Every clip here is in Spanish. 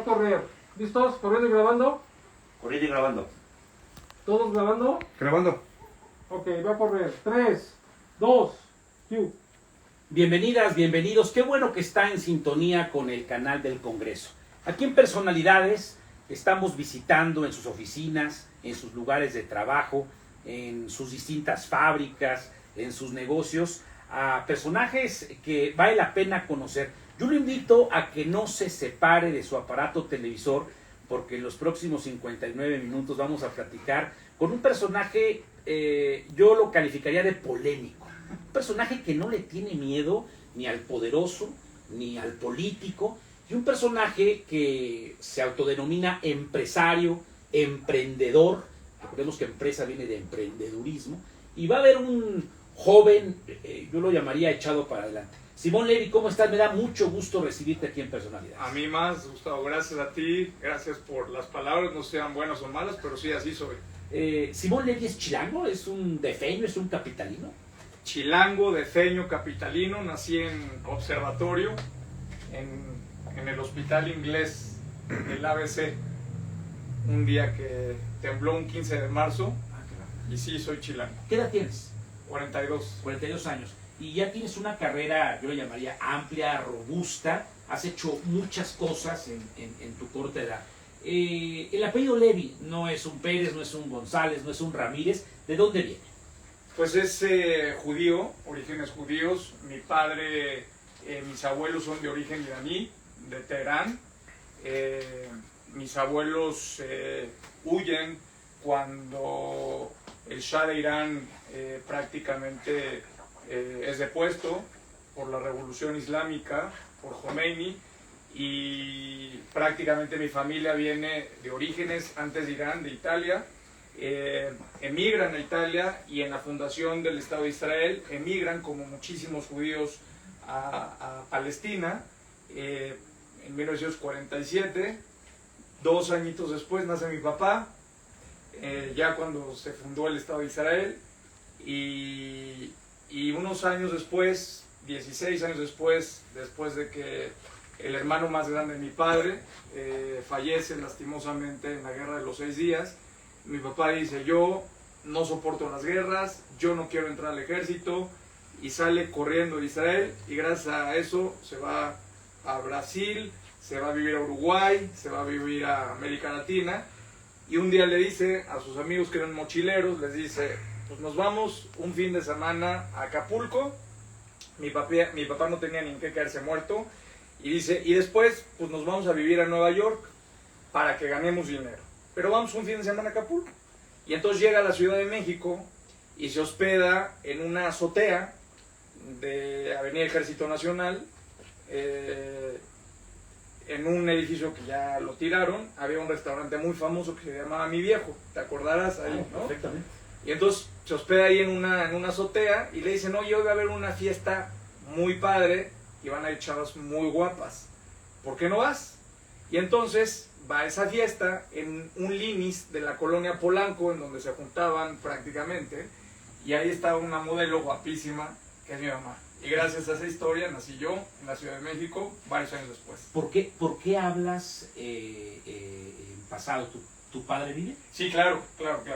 a correr. ¿Listos? ¿Corriendo y grabando? Corriendo y grabando. ¿Todos grabando? Grabando. Ok, va a correr. 3, 2, cue. Bienvenidas, bienvenidos. Qué bueno que está en sintonía con el canal del Congreso. Aquí en Personalidades estamos visitando en sus oficinas, en sus lugares de trabajo, en sus distintas fábricas, en sus negocios, a personajes que vale la pena conocer. Yo lo invito a que no se separe de su aparato televisor, porque en los próximos 59 minutos vamos a platicar con un personaje, yo lo calificaría de polémico. Un personaje que no le tiene miedo ni al poderoso, ni al político, y un personaje que se autodenomina empresario, emprendedor. Recordemos que empresa viene de emprendedurismo, y va a haber un joven, yo lo llamaría echado para adelante. Simón Levy, ¿cómo estás? Me da mucho gusto recibirte aquí en Personalidades. A mí más, Gustavo, gracias a ti, gracias por las palabras, no sean buenas o malas, pero sí, así soy. Simón Levy es chilango, es un defeño, es un capitalino. Chilango, defeño, capitalino, nací en Observatorio, en el hospital inglés del ABC, un día que tembló un 15 de marzo, y sí, soy chilango. ¿Qué edad tienes? 42. 42 años. Y ya tienes una carrera, yo la llamaría amplia, robusta. Has hecho muchas cosas en tu corta edad. El apellido Levy no es un Pérez, no es un González, no es un Ramírez. ¿De dónde viene? Pues es judío, orígenes judíos. Mi padre, mis abuelos son de origen iraní, de Teherán. Mis abuelos huyen cuando el Shah de Irán prácticamente es depuesto por la revolución islámica, por Khomeini, y prácticamente mi familia viene de orígenes antes de Irán, de Italia. Emigran a Italia y en la fundación del Estado de Israel emigran como muchísimos judíos a Palestina en 1947. 2 añitos después nace mi papá, ya cuando se fundó el Estado de Israel, y unos años después, 16 años después de que el hermano más grande de mi padre fallece lastimosamente en la Guerra de los 6 días, mi papá dice: yo no soporto las guerras, yo no quiero entrar al ejército, y sale corriendo de Israel, y gracias a eso se va a Brasil, se va a vivir a Uruguay, se va a vivir a América Latina, y un día le dice a sus amigos que eran mochileros, les dice: pues nos vamos un fin de semana a Acapulco. Mi papá no tenía ni en qué caerse muerto, y dice: y después pues nos vamos a vivir a Nueva York para que ganemos dinero, pero vamos un fin de semana a Acapulco. Y entonces llega a la Ciudad de México y se hospeda en una azotea de Avenida Ejército Nacional, en un edificio que ya lo tiraron. Había un restaurante muy famoso que se llamaba Mi Viejo, te acordarás ahí, ¿no? Perfectamente. Y entonces se hospeda ahí en una azotea y le dicen: oye, hoy va a haber una fiesta muy padre y van a ir chavas muy guapas, ¿por qué no vas? Y entonces va a esa fiesta en un Linis de la colonia Polanco, en donde se juntaban prácticamente, y ahí estaba una modelo guapísima que es mi mamá. Y gracias a esa historia nací yo en la Ciudad de México varios años después. ¿Por qué hablas en pasado? ¿Tu padre vive? Sí, claro.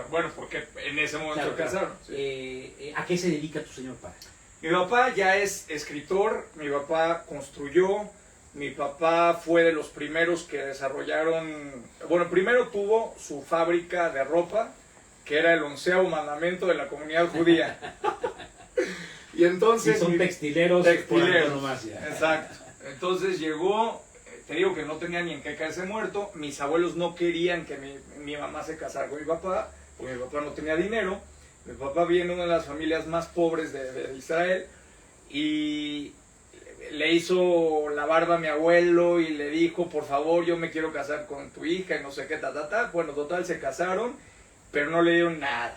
Bueno, porque en ese momento Claro. casaron. Sí. ¿A qué se dedica tu señor padre? Mi papá ya es escritor, mi papá construyó, mi papá fue de los primeros que desarrollaron, bueno, primero tuvo su fábrica de ropa, que era el 11º mandamiento de la comunidad judía. Y entonces... Sí, son textileros. Textileros, Antonomasia. exacto. Entonces llegó, te digo que no tenía ni en qué caerse muerto, mis abuelos no querían que mi mamá se casara con mi papá, porque mi papá no tenía dinero. Mi papá viene de una de las familias más pobres de Israel, y le hizo la barba a mi abuelo y le dijo: por favor, yo me quiero casar con tu hija, y no sé qué, Bueno, total, se casaron, pero no le dieron nada.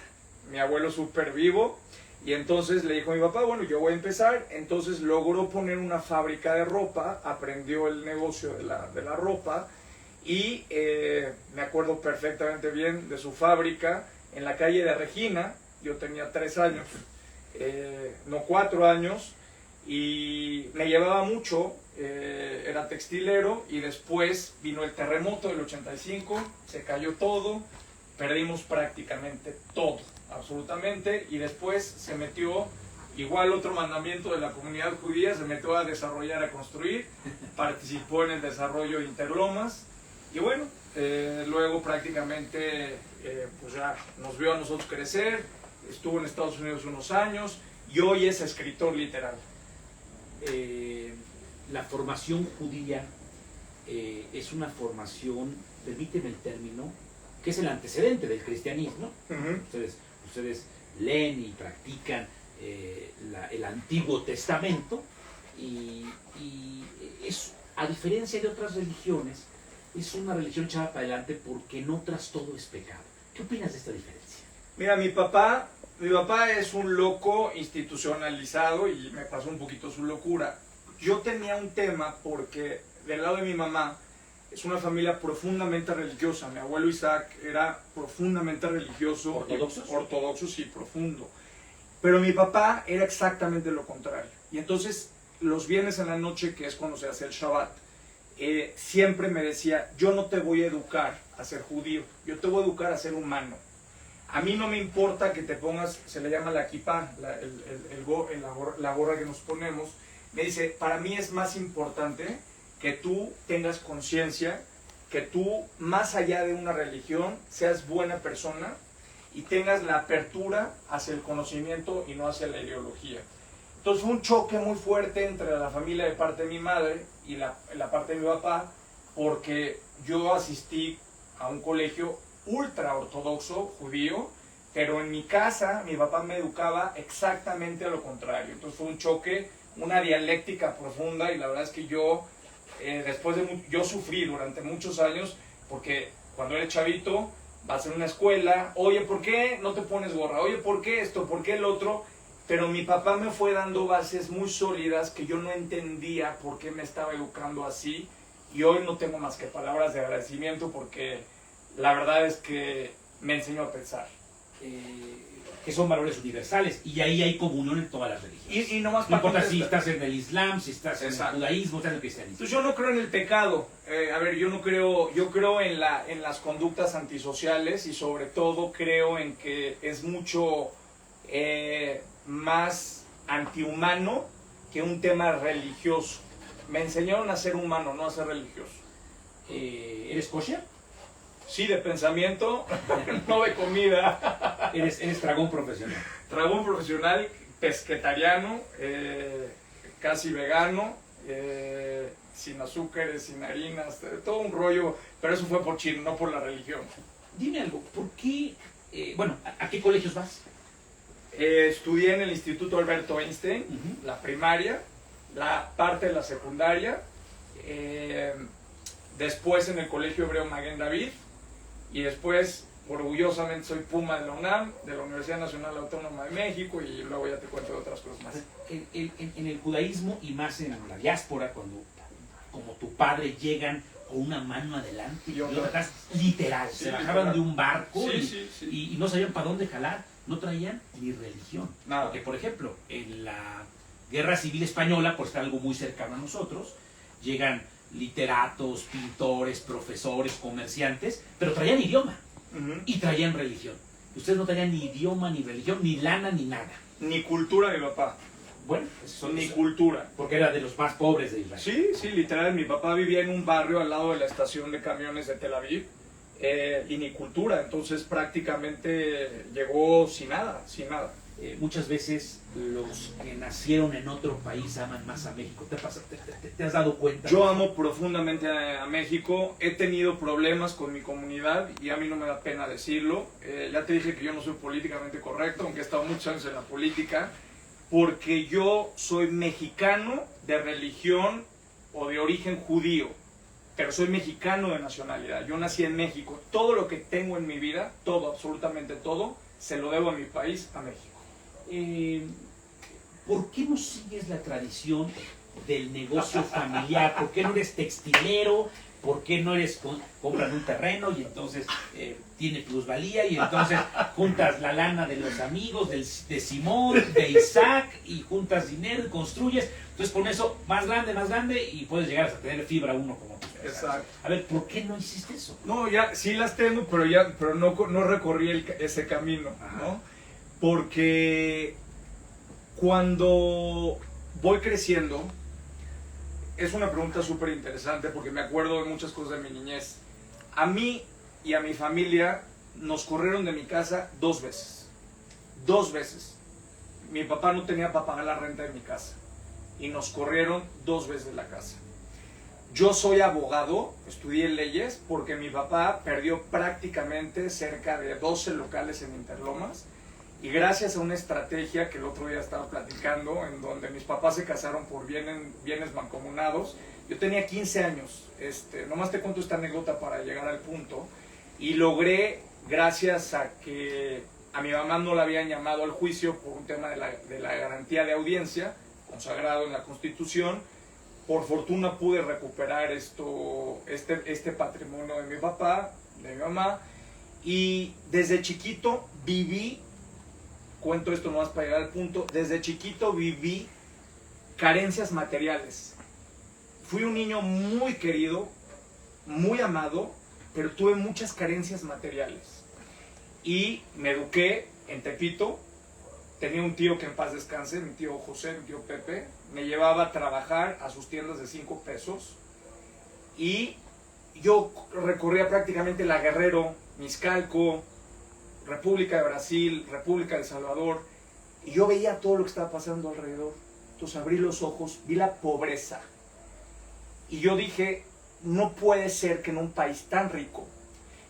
Mi abuelo súper vivo, y entonces le dijo a mi papá: bueno, yo voy a empezar. Entonces logró poner una fábrica de ropa, aprendió el negocio de la ropa, y me acuerdo perfectamente bien de su fábrica en la calle de Regina. Yo tenía 3 años, no 4 años, y me llevaba mucho, era textilero, y después vino el terremoto del 85, se cayó todo, perdimos prácticamente todo, absolutamente, y después se metió, igual otro mandamiento de la comunidad judía, se metió a desarrollar, a construir, participó en el desarrollo de Interlomas, y bueno, luego prácticamente pues ya nos vio a nosotros crecer, estuvo en Estados Unidos unos años, y hoy es escritor literal. La formación judía es una formación, permíteme el término, que es el antecedente del cristianismo. Ustedes leen y practican el Antiguo Testamento y es, a diferencia de otras religiones, es una religión echada para adelante porque en otras todo es pecado. ¿Qué opinas de esta diferencia? Mira, mi papá es un loco institucionalizado y me pasó un poquito su locura. Yo tenía un tema porque del lado de mi mamá es una familia profundamente religiosa. Mi abuelo Isaac era profundamente religioso. ¿Ortodoxos? Ortodoxos y profundo. Pero mi papá era exactamente lo contrario. Y entonces los viernes en la noche, que es cuando se hace el Shabbat, siempre me decía, yo no te voy a educar a ser judío, yo te voy a educar a ser humano. A mí no me importa que te pongas, se le llama la kipá, la gorra que nos ponemos. Me dice, para mí es más importante que tú tengas conciencia, que tú, más allá de una religión, seas buena persona y tengas la apertura hacia el conocimiento y no hacia la ideología. Entonces fue un choque muy fuerte entre la familia de parte de mi madre y la parte de mi papá, porque yo asistí a un colegio ultra ortodoxo judío, pero en mi casa mi papá me educaba exactamente a lo contrario. Entonces fue un choque, una dialéctica profunda, y la verdad es que yo yo sufrí durante muchos años, porque cuando eres chavito vas a una escuela, oye, ¿por qué no te pones gorra? Oye, ¿por qué esto? ¿Por qué el otro? Pero mi papá me fue dando bases muy sólidas que yo no entendía por qué me estaba educando así, y hoy no tengo más que palabras de agradecimiento porque la verdad es que me enseñó a pensar. Que son valores universales y ahí hay comunión en todas las religiones. Y no más no importa si estás en el Islam, si estás en el judaísmo, estás en el cristianismo. Entonces yo no creo en el pecado. Yo creo en las conductas antisociales, y sobre todo creo en que es mucho más antihumano que un tema religioso. Me enseñaron a ser humano, no a ser religioso. ¿Eres kosher? Sí, de pensamiento, no de comida. Eres dragón profesional. Dragón profesional, pesquetariano, casi vegano, sin azúcares, sin harinas, todo un rollo, pero eso fue por chino, no por la religión. Dime algo, ¿por qué? ¿A qué colegios vas? Estudié en el Instituto Alberto Einstein, la primaria, la parte de la secundaria, después en el Colegio Hebreo Maguen David, y después, orgullosamente, soy Puma de la UNAM, de la Universidad Nacional Autónoma de México, y luego ya te cuento de otras cosas más. En el judaísmo, y más en la diáspora, cuando como tu padre llegan con una mano adelante y otra literal, sí, se bajaban literal de un barco sí. Y no sabían para dónde jalar, no traían ni religión. Nada. Porque, por ejemplo, en la Guerra Civil Española, por estar algo muy cercano a nosotros, llegan literatos, pintores, profesores, comerciantes, pero traían idioma y traían religión. Ustedes no traían ni idioma, ni religión, ni lana, ni nada. Ni cultura de mi papá. Bueno, ni cultura. Porque era de los más pobres de Israel. Sí, literal. Mi papá vivía en un barrio al lado de la estación de camiones de Tel Aviv, y ni cultura. Entonces prácticamente llegó sin nada. Muchas veces los que nacieron en otro país aman más a México. ¿Te has dado cuenta? Yo amo profundamente a México. He tenido problemas con mi comunidad y a mí no me da pena decirlo. Ya te dije que yo no soy políticamente correcto, aunque he estado muchos años en la política, porque yo soy mexicano de religión o de origen judío, pero soy mexicano de nacionalidad. Yo nací en México. Todo lo que tengo en mi vida, todo, absolutamente todo, se lo debo a mi país, a México. ¿Por qué no sigues la tradición del negocio familiar? ¿Por qué no eres textilero ¿por qué no compran un terreno y entonces tiene plusvalía y entonces juntas la lana de los amigos, de Simón, de Isaac y juntas dinero y construyes? Entonces con eso más grande y puedes llegar a tener fibra 1 como tú. Exacto. A ver, ¿por qué no hiciste eso? No, ya sí las tengo, pero no recorrí ese camino, ¿no? Porque cuando voy creciendo, es una pregunta súper interesante porque me acuerdo de muchas cosas de mi niñez. A mí y a mi familia nos corrieron de mi casa 2 veces. 2 veces. Mi papá no tenía para pagar la renta de mi casa y nos corrieron 2 veces de la casa. Yo soy abogado, estudié leyes porque mi papá perdió prácticamente cerca de 12 locales en Interlomas y gracias a una estrategia que el otro día estaba platicando, en donde mis papás se casaron por bienes mancomunados. Yo tenía 15 años, nomás te cuento esta anécdota para llegar al punto, y logré, gracias a que a mi mamá no la habían llamado al juicio por un tema de la garantía de audiencia, consagrado en la Constitución, por fortuna pude recuperar este patrimonio de mi papá, de mi mamá, y desde chiquito viví, cuento esto nomás para llegar al punto, desde chiquito viví carencias materiales. Fui un niño muy querido, muy amado, pero tuve muchas carencias materiales. Y me eduqué en Tepito. Tenía un tío que en paz descanse, mi tío José, mi tío Pepe, me llevaba a trabajar a sus tiendas de 5 pesos y yo recorría prácticamente la Guerrero, Miscalco, República de Brasil, República de El Salvador, y yo veía todo lo que estaba pasando alrededor. Entonces abrí los ojos, vi la pobreza y yo dije, no puede ser que en un país tan rico,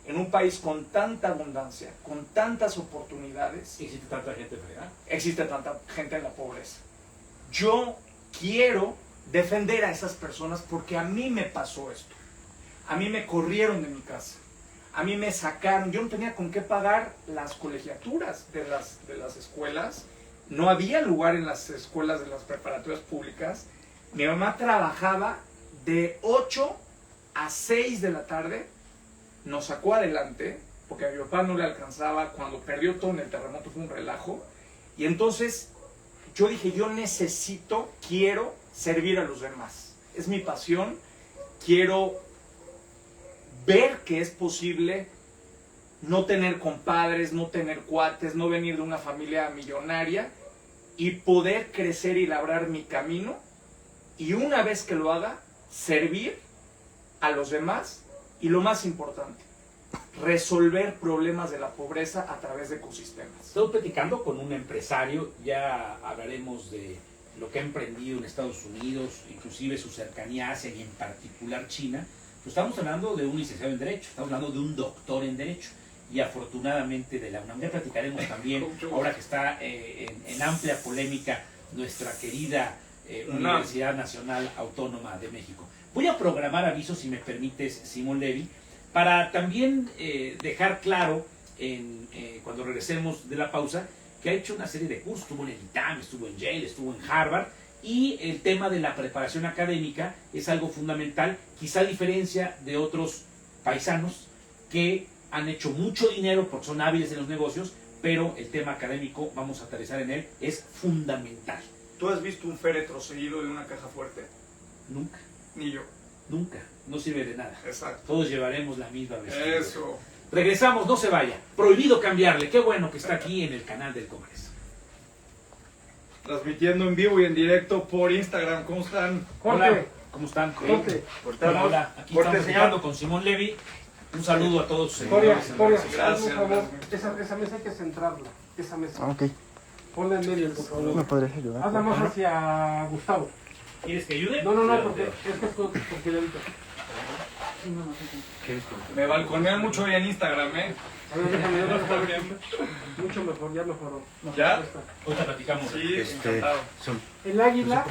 en un país con tanta abundancia, con tantas oportunidades, ¿Existe tanta gente fregada? existe tanta gente en la pobreza. Yo quiero defender a esas personas porque a mí me pasó esto. A mí me corrieron de mi casa. A mí me sacaron. Yo no tenía con qué pagar las colegiaturas de las escuelas. No había lugar en las escuelas de las preparatorias públicas. Mi mamá trabajaba de 8 a 6 de la tarde. Nos sacó adelante porque a mi papá no le alcanzaba. Cuando perdió todo en el terremoto fue un relajo. Y entonces yo dije, quiero servir a los demás. Es mi pasión. Quiero ver que es posible no tener compadres, no tener cuates, no venir de una familia millonaria y poder crecer y labrar mi camino. Y una vez que lo haga, servir a los demás. Y lo más importante, resolver problemas de la pobreza a través de ecosistemas. Estoy platicando con un empresario, ya hablaremos de lo que ha emprendido en Estados Unidos, inclusive su cercanía a Asia y en particular China. Pues estamos hablando de un licenciado en Derecho, estamos hablando de un doctor en Derecho y afortunadamente de la UNAM. Ya platicaremos también, ahora que está en amplia polémica nuestra querida Universidad Nacional Autónoma de México. Voy a programar avisos, si me permites, Simón Levy, para también dejar claro, cuando regresemos de la pausa, que ha hecho una serie de cursos. Estuvo en el ITAM, estuvo en Yale, estuvo en Harvard, y el tema de la preparación académica es algo fundamental, quizá a diferencia de otros paisanos que han hecho mucho dinero porque son hábiles en los negocios, pero el tema académico, vamos a aterrizar en él, es fundamental. ¿Tú has visto un féretro seguido de una caja fuerte? Nunca. Ni yo. Nunca. No sirve de nada. Exacto. Todos llevaremos la misma vestidura. Eso. Regresamos, no se vaya. Prohibido cambiarle. Qué bueno que está aquí en el canal del Congreso. Transmitiendo en vivo y en directo por Instagram. ¿Cómo están? Hola, ¿cómo están? Corte. Hola, hola. Aquí Corte, estamos señor. hablando con Simón Levy. Un saludo a todos sus Coria, seguidores. hazme un favor. Gracias. Esa mesa hay que centrarla. Esa mesa. Ok. Ponla en medio, por favor. ¿Me podrías ayudar? Hazla más hacia Gustavo. ¿Quieres que ayude? No, porque es que es porque ya ahorita. Me balconean mucho hoy en Instagram, ¿eh? A ver, déjame, yo lo puedo ver. Mucho mejor, ya mejoró. ¿Ya? Ahí está. Ahorita platicamos. Sí, encantado. El águila,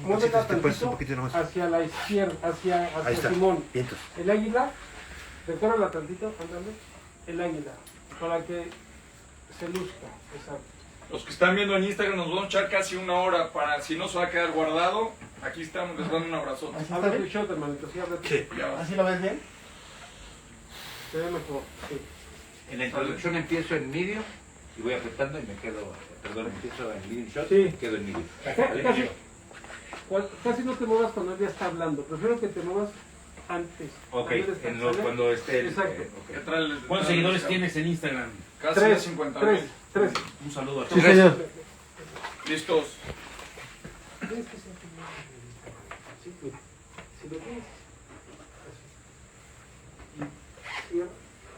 muévela te puedes un tantito poquito nomás. hacia la izquierda, Ahí hacia está. Simón. Vientos. El águila, recórrela tantito, ándale. El águila, para que se luzca, exacto. Los que están viendo en Instagram nos vamos a echar casi una hora para, si no se va a quedar guardado, aquí estamos, les mando un abrazote. ¿Así está Abre tu bien? shot, hermanito, sí, abre tu Sí. Ya vas. ¿Así lo ves bien? Se ve mejor, sí. En la introducción empiezo en medio y voy apretando y me quedo, perdón, empiezo en medium shot Sí. y quedo en medio. Casi no te muevas cuando él ya está hablando. Prefiero que te muevas antes. Ok, Cuando él está, en los, ¿sale? cuando esté el... Exacto. ok. ¿Qué tal? ¿Cuántos seguidores tienes en Instagram? Casi Tres, 50,000. tres. Un saludo a Sí, todos. señor. Listos. Tienes que ser sí, mira. Si lo tienes así. Cierra,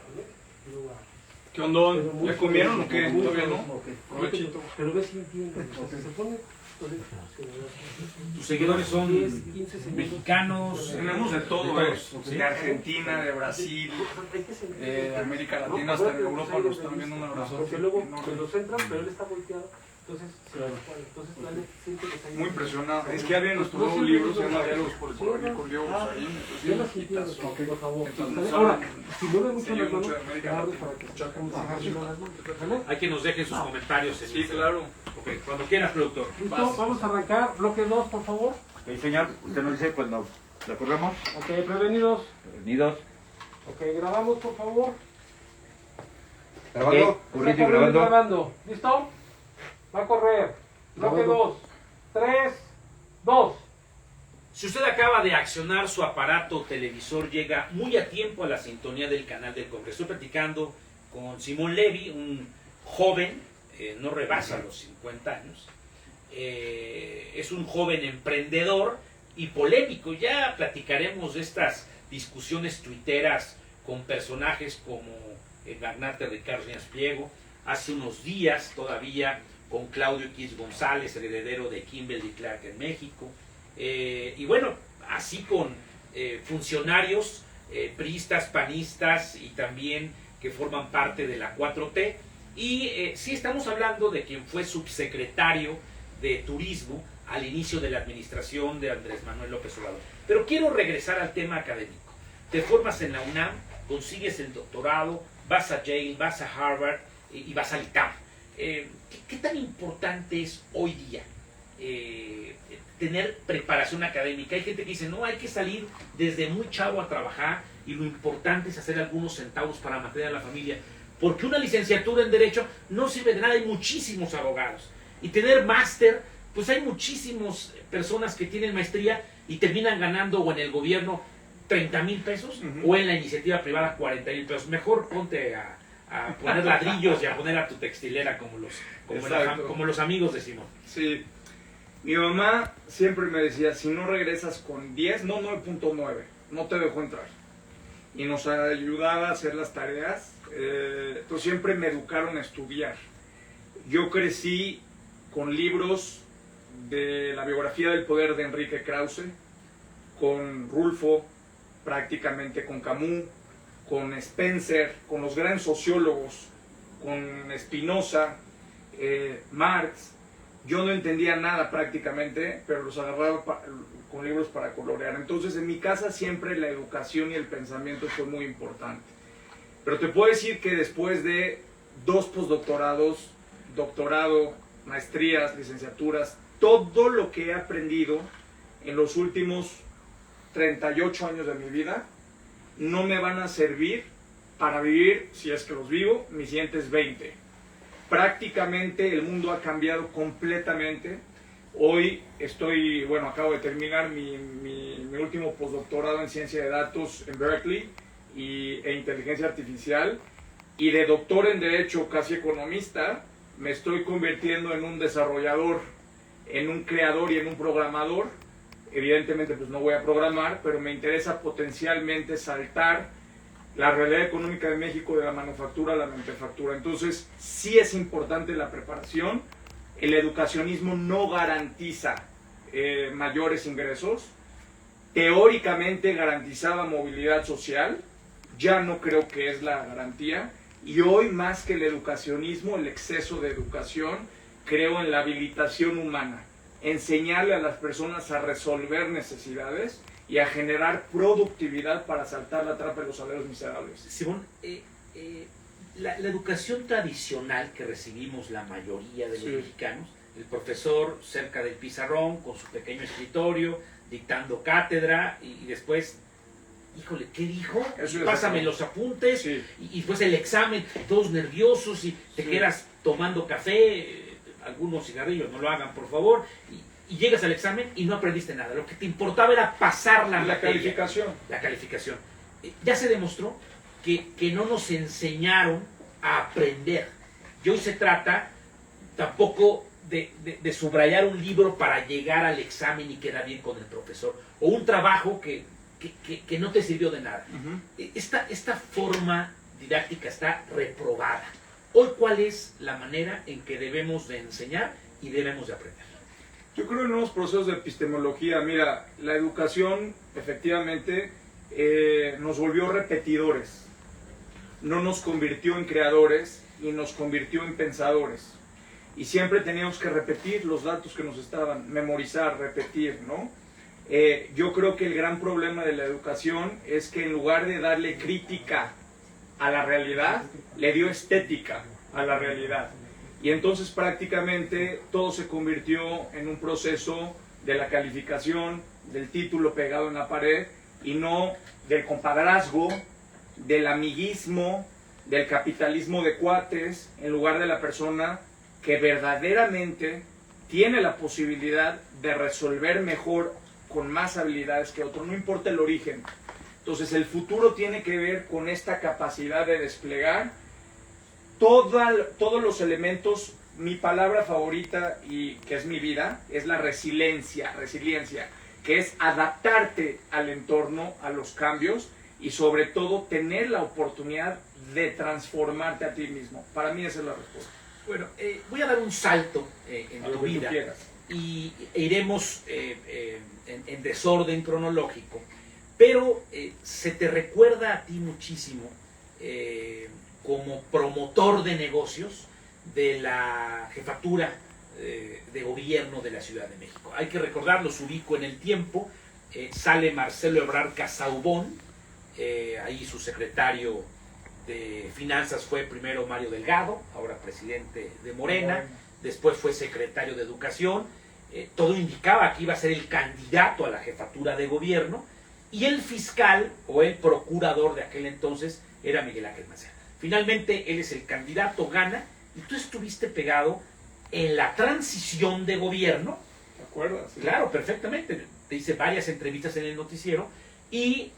¿vale? Y luego abres. ¿Qué onda? Pero muy ¿Ya comieron o qué? muy ¿Todavía no? ok. Provechito. Pero ves sintiendo. O sea, se pone. Tus seguidores son 10, 15 segundos. mexicanos. Tenemos de todo, ¿sí? de Argentina, de Brasil, Hay que sentir. de América ¿no? Latina, hasta en Aparte, Europa pues, lo ahí están ves, viendo un abrazo. Porque luego enorme. se los entran, pero él está volteado. Entonces, entonces dale, siente que está ahí. Muy impresionado. Es que ya vienen nuestro nuevo libro, se llama Diálogos por el Porvenir con Diego Busarín. Entonces, Yo viene lo sintiendo, quitazo. por favor. Entonces, ¿Sale? nos Ahora, hablan. si mueve mucho Sí, las manos, mucho de América te abres Latina. para que se Chaco, como ajá, si fuera las manos. ¿Sale? Hay que nos dejen sus comentarios en Sí, Instagram. claro. Ok, cuando quieras, productor. Listo, Vas. vamos a arrancar. Bloque 2, por favor. Ok, señor, usted nos dice cuando la corremos. Ok, prevenidos. Unidos. Ok, grabamos, por favor. Grabando. Está Currito y corriendo y grabando. grabando. ¿Listo? Va a correr. Bloque 2. 3, 2. Si usted acaba de accionar su aparato televisor, llega muy a tiempo a la sintonía del canal del Congreso. Estoy platicando con Simón Levy, un joven, no rebasa los 50 años. Es un joven emprendedor y polémico. Ya platicaremos de estas discusiones tuiteras con personajes como el magnate Ricardo Salinas Pliego, hace unos días todavía con Claudio X González, el heredero de Kimberly Clark en México, y bueno, así con funcionarios priistas, panistas y también que forman parte de la 4T. Y sí estamos hablando de quien fue subsecretario de Turismo al inicio de la administración de Andrés Manuel López Obrador. Pero quiero regresar al tema académico. Te formas en la UNAM, consigues el doctorado, vas a Yale, vas a Harvard y vas al ITAM. ¿Qué tan importante es hoy día tener preparación académica? Hay gente que dice, no, hay que salir desde muy chavo a trabajar y lo importante es hacer algunos centavos para mantener a la familia. Porque una licenciatura en Derecho no sirve de nada, hay muchísimos abogados. Y tener máster, pues hay muchísimas personas que tienen maestría y terminan ganando o en el gobierno 30,000 pesos o en la iniciativa privada 40,000 pesos. Mejor ponte a poner ladrillos y a poner a tu textilera como los amigos de Simón. Sí. Mi mamá siempre me decía, si no regresas con 10, no 9.9, no te dejo entrar. Y nos ayudaba a hacer las tareas. Entonces siempre me educaron a estudiar. Yo crecí con libros de la biografía del poder de Enrique Krause, con Rulfo, prácticamente con Camus, con Spencer, con los grandes sociólogos, con Spinoza, Marx. Yo no entendía nada prácticamente, pero los agarraba con libros para colorear. Entonces en mi casa siempre la educación y el pensamiento fue muy importante. Pero te puedo decir que después de 2 postdoctorados, doctorado, maestrías, licenciaturas, todo lo que he aprendido en los últimos 38 años de mi vida no me van a servir para vivir, si es que los vivo, mis siguientes 20. Prácticamente el mundo ha cambiado completamente. Hoy acabo de terminar mi último postdoctorado en ciencia de datos en Berkeley e inteligencia artificial, y de doctor en derecho, casi economista, me estoy convirtiendo en un desarrollador, en un creador y en un programador. Evidentemente pues no voy a programar, pero me interesa potencialmente saltar la realidad económica de México de la manufactura a la manufactura. Entonces sí es importante la preparación. El educacionismo no garantiza mayores ingresos. Teóricamente garantizaba movilidad social, ya no creo que es la garantía. Y hoy, más que el educacionismo, el exceso de educación, creo en la habilitación humana, enseñarle a las personas a resolver necesidades y a generar productividad para saltar la trampa de los salarios miserables. Simón, la educación tradicional que recibimos la mayoría de los Sí. mexicanos, el profesor cerca del pizarrón, con su pequeño escritorio, dictando cátedra, y después, híjole, ¿qué dijo? Eso es Pásame exacto. los apuntes, Sí. y después el examen, todos nerviosos, y te Sí. quedas tomando café, algunos cigarrillos, no lo hagan, por favor, y llegas al examen y no aprendiste nada. Lo que te importaba era pasar la La materia. calificación. La calificación. Ya se demostró que no nos enseñaron a aprender. Y hoy se trata tampoco de subrayar un libro para llegar al examen y quedar bien con el profesor, o un trabajo que no te sirvió de nada. Esta forma didáctica está reprobada. Hoy, ¿cuál es la manera en que debemos de enseñar y debemos de aprender? Yo creo en unos procesos de epistemología. Mira, la educación efectivamente nos volvió repetidores, no nos convirtió en creadores y nos convirtió en pensadores. Y siempre teníamos que repetir los datos que nos estaban, memorizar, repetir, ¿no? Yo creo que el gran problema de la educación es que en lugar de darle crítica a la realidad, le dio estética a la realidad. Y entonces prácticamente todo se convirtió en un proceso de la calificación, del título pegado en la pared, y no del compadrazgo, del amiguismo, del capitalismo de cuates, en lugar de la persona que verdaderamente tiene la posibilidad de resolver mejor, con más habilidades que otro, no importa el origen. Entonces el futuro tiene que ver con esta capacidad de desplegar todos los elementos. Mi palabra favorita, y que es mi vida, es la resiliencia, que es adaptarte al entorno, a los cambios, y sobre todo tener la oportunidad de transformarte a ti mismo. Para mí esa es la respuesta. Bueno, voy a dar un salto en A lo tu que tú vida quieras. y iremos en desorden cronológico, pero se te recuerda a ti muchísimo como promotor de negocios de la jefatura de gobierno de la Ciudad de México. Hay que recordar, los ubico en el tiempo, sale Marcelo Ebrard Casaubon, ahí su secretario de Finanzas fue primero Mario Delgado, ahora presidente de Morena, después fue secretario de Educación. Todo indicaba que iba a ser el candidato a la jefatura de gobierno, y el fiscal o el procurador de aquel entonces era Miguel Ángel Mancera. Finalmente él es el candidato, gana, y tú estuviste pegado en la transición de gobierno. ¿Te acuerdas? Sí. Claro, perfectamente. Te hice varias entrevistas en el noticiero, y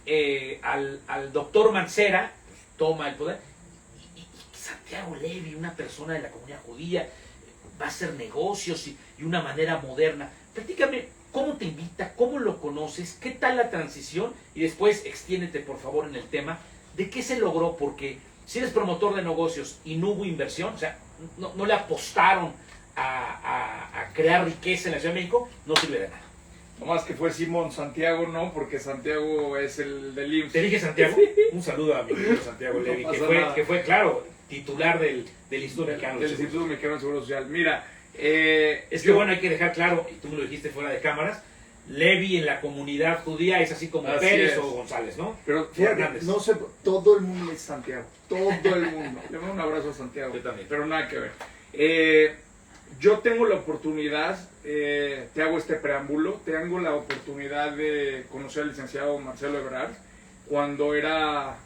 al doctor Mancera pues, toma el poder, y Santiago Levy, una persona de la comunidad judía, va a hacer negocios y una manera moderna. Platícame, ¿cómo te invita? ¿Cómo lo conoces? ¿Qué tal la transición? Y después extiéndete, por favor, en el tema de qué se logró, porque si eres promotor de negocios y no hubo inversión, o sea, no le apostaron a crear riqueza en la Ciudad de México, no sirve de nada. No más que fue Simón, Santiago no, porque Santiago es el del IMSS. ¿Te dije Santiago? Un saludo a mi querido Santiago No Levy, pasa nada. que fue, claro, titular del Instituto Mexicano Del del Seguro. Instituto Mexicano de Seguro Social. Mira, Es que bueno, hay que dejar claro, y tú me lo dijiste fuera de cámaras, Levy en la comunidad judía es así como Así Pérez es. o González, ¿no? pero fíjate, Hernández. no sé, todo el mundo es Santiago, todo el mundo. Le mando un abrazo a Santiago. Yo también. Pero nada que ver. Yo tengo la oportunidad, te hago este preámbulo, tengo la oportunidad de conocer al licenciado Marcelo Ebrard cuando era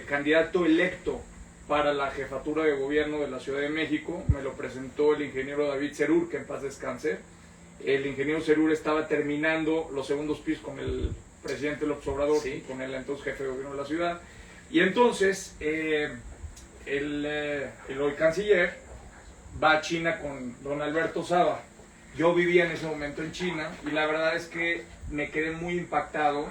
candidato electo para la jefatura de gobierno de la Ciudad de México. Me lo presentó el ingeniero David Cerur, que en paz descanse. El ingeniero Cerur estaba terminando los segundos pisos con el presidente López Obrador, Sí. con el entonces jefe de gobierno de la ciudad. Y entonces el hoy canciller va a China con don Alberto Saba. Yo vivía en ese momento en China y la verdad es que me quedé muy impactado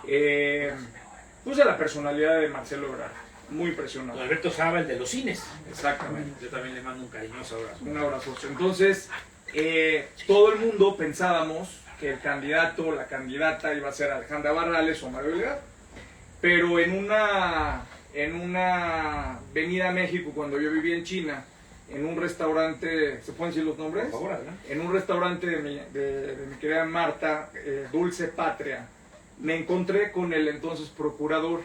pues de la personalidad de Marcelo Ebrard, muy Don impresionante. Alberto Saba, el de los cines. Exactamente. Yo también le mando un cariñoso abrazo. Un abrazo. Entonces, todo el mundo pensábamos que el candidato o la candidata iba a ser Alejandra Barrales o Mario Delgado. Pero en una avenida México, cuando yo vivía en China, en un restaurante, ¿se pueden decir los nombres? Por favor, adelante. En un restaurante de mi querida Marta, Dulce Patria, me encontré con el entonces procurador,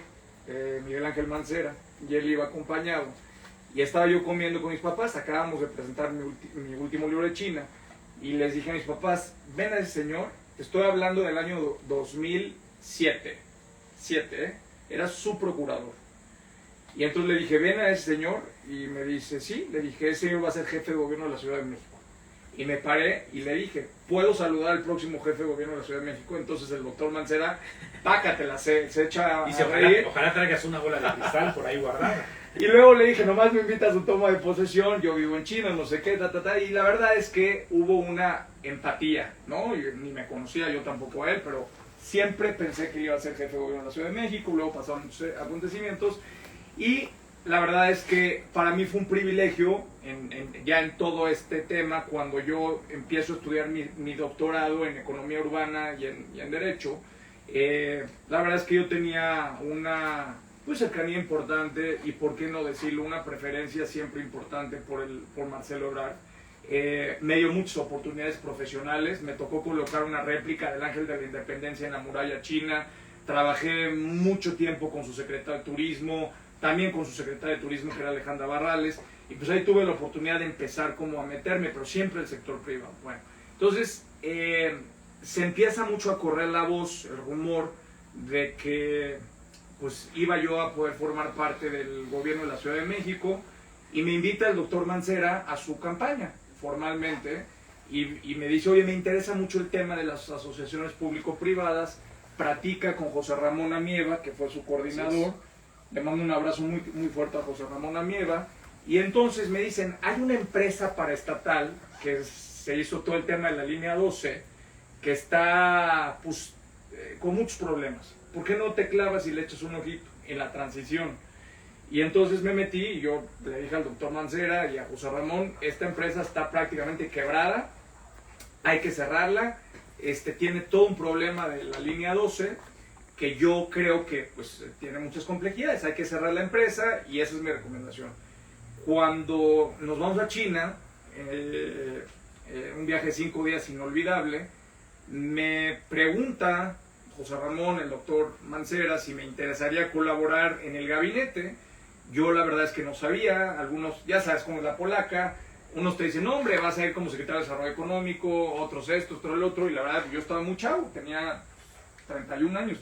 Miguel Ángel Mancera, y él iba acompañado. y estaba yo comiendo con mis papás, acabamos de presentar mi último libro de China, y les dije a mis papás, ven a ese señor, te estoy hablando del año 2007, era su procurador. Y entonces le dije, ven a ese señor, y me dice, sí, le dije, ese señor va a ser jefe de gobierno de la Ciudad de México. Y me paré y le dije, ¿puedo saludar al próximo jefe de gobierno de la Ciudad de México? Entonces el doctor Mancera, pácatela, se echa Dice, a reír. ojalá traigas una bola de cristal por ahí guardada. Y luego le dije, nomás me invita a su toma de posesión, yo vivo en China, no sé qué, y la verdad es que hubo una empatía, ¿no? Yo ni me conocía, yo tampoco a él, pero siempre pensé que iba a ser jefe de gobierno de la Ciudad de México, luego pasaron acontecimientos, y la verdad es que para mí fue un privilegio, ya en todo este tema, cuando yo empiezo a estudiar mi doctorado en economía urbana y en derecho, la verdad es que yo tenía una cercanía importante y, por qué no decirlo, una preferencia siempre importante por Marcelo Ebrard. Me dio muchas oportunidades profesionales, me tocó colocar una réplica del Ángel de la Independencia en la muralla china, trabajé mucho tiempo con su secretario de Turismo, también con su secretaria de Turismo, que era Alejandra Barrales, y pues ahí tuve la oportunidad de empezar como a meterme, pero siempre el sector privado. Bueno, entonces se empieza mucho a correr la voz, el rumor de que pues iba yo a poder formar parte del gobierno de la Ciudad de México, y me invita el doctor Mancera a su campaña, formalmente, y me dice, oye, me interesa mucho el tema de las asociaciones público-privadas, platica con José Ramón Amieva, que fue su coordinador. Le mando un abrazo muy, muy fuerte a José Ramón Amieva. Y entonces me dicen, hay una empresa paraestatal que se hizo todo el tema de la línea 12, que está pues, con muchos problemas. ¿Por qué no te clavas y le echas un ojito en la transición? Y entonces me metí y yo le dije al doctor Mancera y a José Ramón, esta empresa está prácticamente quebrada, hay que cerrarla, tiene todo un problema de la línea 12, que yo creo que pues tiene muchas complejidades, hay que cerrar la empresa, y esa es mi recomendación. Cuando nos vamos a China, un viaje de 5 días inolvidable, me pregunta José Ramón, el doctor Mancera, si me interesaría colaborar en el gabinete. Yo la verdad es que no sabía, algunos, ya sabes cómo es la polaca, unos te dicen, no, hombre, vas a ir como secretario de Desarrollo Económico, otros esto, otro el otro, y la verdad yo estaba muy chavo, tenía 31 años,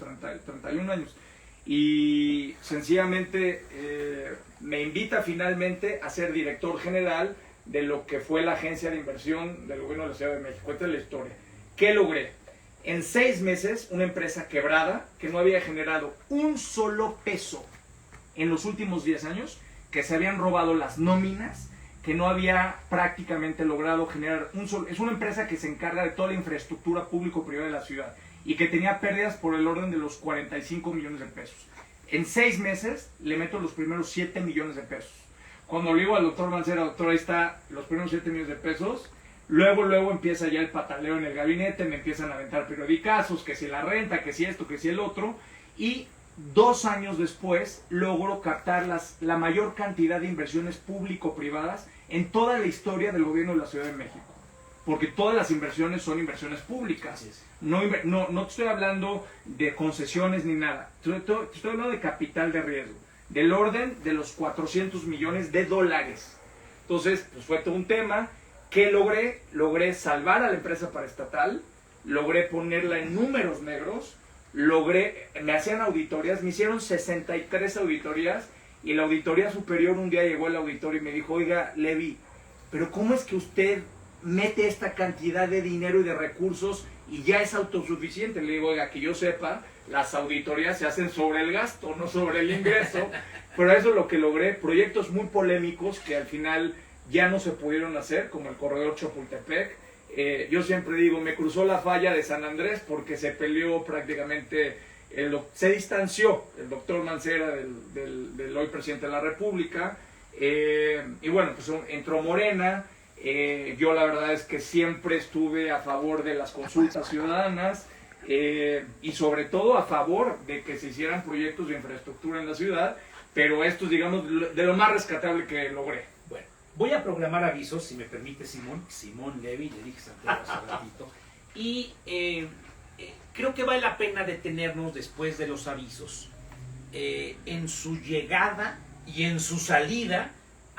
y sencillamente me invita finalmente a ser director general de lo que fue la agencia de inversión del gobierno de la Ciudad de México. Esta es la historia. ¿Qué logré? En 6 meses, una empresa quebrada, que no había generado un solo peso en los últimos 10 años, que se habían robado las nóminas, que no había prácticamente logrado generar un solo... Es una empresa que se encarga de toda la infraestructura público-privada de la ciudad, y que tenía pérdidas por el orden de los 45 millones de pesos. En 6 meses le meto los primeros 7 millones de pesos. Cuando le digo al doctor Mancera, doctor, ahí está los primeros 7 millones de pesos, luego empieza ya el pataleo en el gabinete, me empiezan a aventar periodicazos, que si la renta, que si esto, que si el otro, y 2 años después logro captar la mayor cantidad de inversiones público-privadas en toda la historia del gobierno de la Ciudad de México. Porque todas las inversiones son inversiones públicas. No te estoy hablando de concesiones ni nada. Te estoy hablando de capital de riesgo. Del orden de los 400 millones de dólares. Entonces, pues fue todo un tema. ¿Qué logré? Logré salvar a la empresa paraestatal. Logré ponerla en números negros. Me hacían auditorías. Me hicieron 63 auditorías. Y la auditoría superior, un día llegó el auditor y me dijo, oiga, Levi, pero ¿cómo es que usted mete esta cantidad de dinero y de recursos y ya es autosuficiente? Le digo, oiga, que yo sepa, las auditorías se hacen sobre el gasto, no sobre el ingreso. Pero eso es lo que logré, proyectos muy polémicos que al final ya no se pudieron hacer, como el corredor Chapultepec. Yo siempre digo, me cruzó la falla de San Andrés porque se peleó prácticamente, se distanció el doctor Mancera del hoy presidente de la República, y bueno, pues entró Morena. Yo la verdad es que siempre estuve a favor de las consultas ciudadanas, y sobre todo a favor de que se hicieran proyectos de infraestructura en la ciudad, pero esto es, digamos, de lo más rescatable que logré. Bueno, voy a programar avisos, si me permite Simón Levi, le dije Santiago hace ratito, y creo que vale la pena detenernos después de los avisos en su llegada y en su salida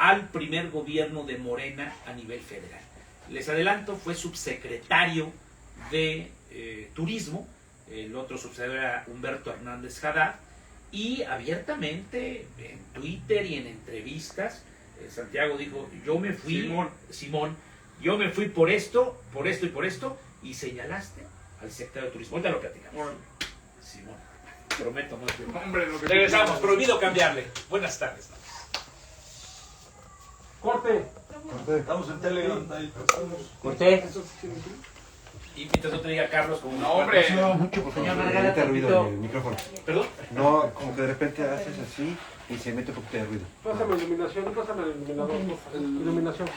al primer gobierno de Morena a nivel federal. Les adelanto, fue subsecretario de Turismo, el otro subsecretario era Humberto Hernández Haddad, y abiertamente en Twitter y en entrevistas, Santiago dijo, yo me fui, Simón, yo me fui por esto y por esto, y señalaste al secretario de Turismo. Ahorita lo platicamos. Bueno. Simón, prometo no decirlo. Hombre, lo que Regresamos, prohibido cambiarle. Buenas tardes. Corte. Estamos en Telegram. Corté. Y mientras no te diga Carlos como No, hombre. Mucho, por favor. Mete ruido en el micrófono. ¿Perdón? No, como que de repente haces así y se mete un poquito de ruido. Pásame iluminación, pásame el iluminador. Iluminación.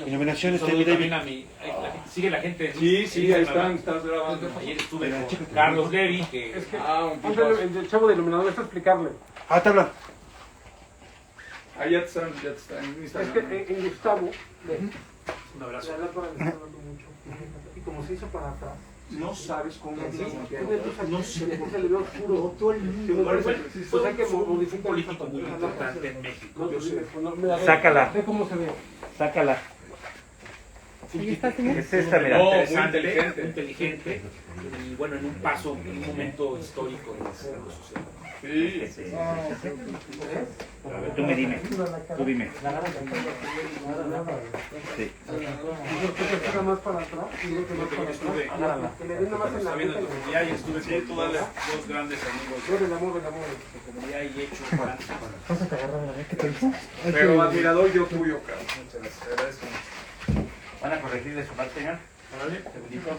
Iluminación está Saludo en también David. a mi... sigue la gente. Sí, ahí están, estás grabando. Ayer estuve con Carlos Levy, que Es que Un ponte tipazo. el chavo de iluminador, esto explicarle. Ah, tabla. Ahí ya están en Es Instagram. que en Gustavo, un abrazo. la lámpara le está dando mucho. Y como se hizo para atrás. No sabes cómo No sé. Se le ve oscuro. Bueno, Pues hay que fue un modificar político muy importante en México. No, yo sé. Mira, Sácala. Ve cómo se ve. Sácala. Es esta, mira. No, muy Interesante, inteligente. inteligente. Y bueno, en un paso, en un momento histórico de la sociedad. Sí. A ver, tú me dime. Tú dime. Sí. Más para atrás y otro más para atrás. Que le den nada más en la Sabiendo boca. de tu comunidad, y estuve con dos grandes amigos Mueve la mueve. de comunidad y hecho. Pero admirador yo tuyo, cabrón. Muchas gracias, te agradezco. ¿Van a corregir de su parte, señor? Segundito.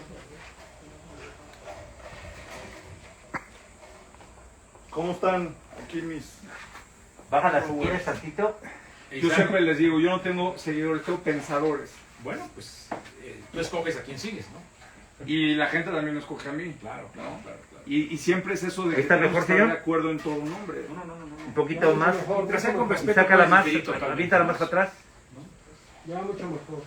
¿Cómo están aquí mis...? Bájala si quieres tantito. Yo siempre les digo, yo no tengo seguidores, tengo pensadores. Bueno, pues tú escoges a quién sigues, ¿no? Y la gente también me escoge a mí. Claro, ¿no? claro. Y siempre es eso de que ¿Está tenemos mejor, que estar señor? de acuerdo en todo un hombre. Un poquito más. Mientras sea con Y respeto, sácala puedes más, dividir totalmente. aviéntala más para atrás. Ya mucho mejor.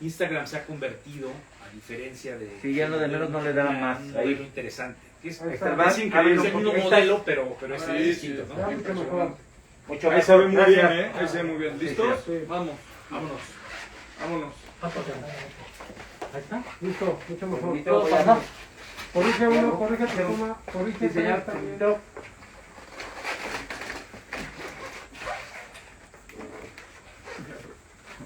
Instagram se ha convertido, a diferencia de... Sí, ya lo de menos no le da más. Un Ahí. modelo interesante. Que es, Ahí es está. Más, increíble. el mismo modelo, pero es Sí, distinto, sí. ¿no? Ya mucho mejor. Mucho Ahí se ve mejor. muy bien, Gracias. Ahí se ve muy bien. ¿Listos? Sí. Vamos, Vámonos. vámonos. Ahí está. Listo, mucho mejor. Bonito, Todos ya. pasamos. Corrige uno, corrige tu toma, corrige Sí, señor. tres también. Bonito.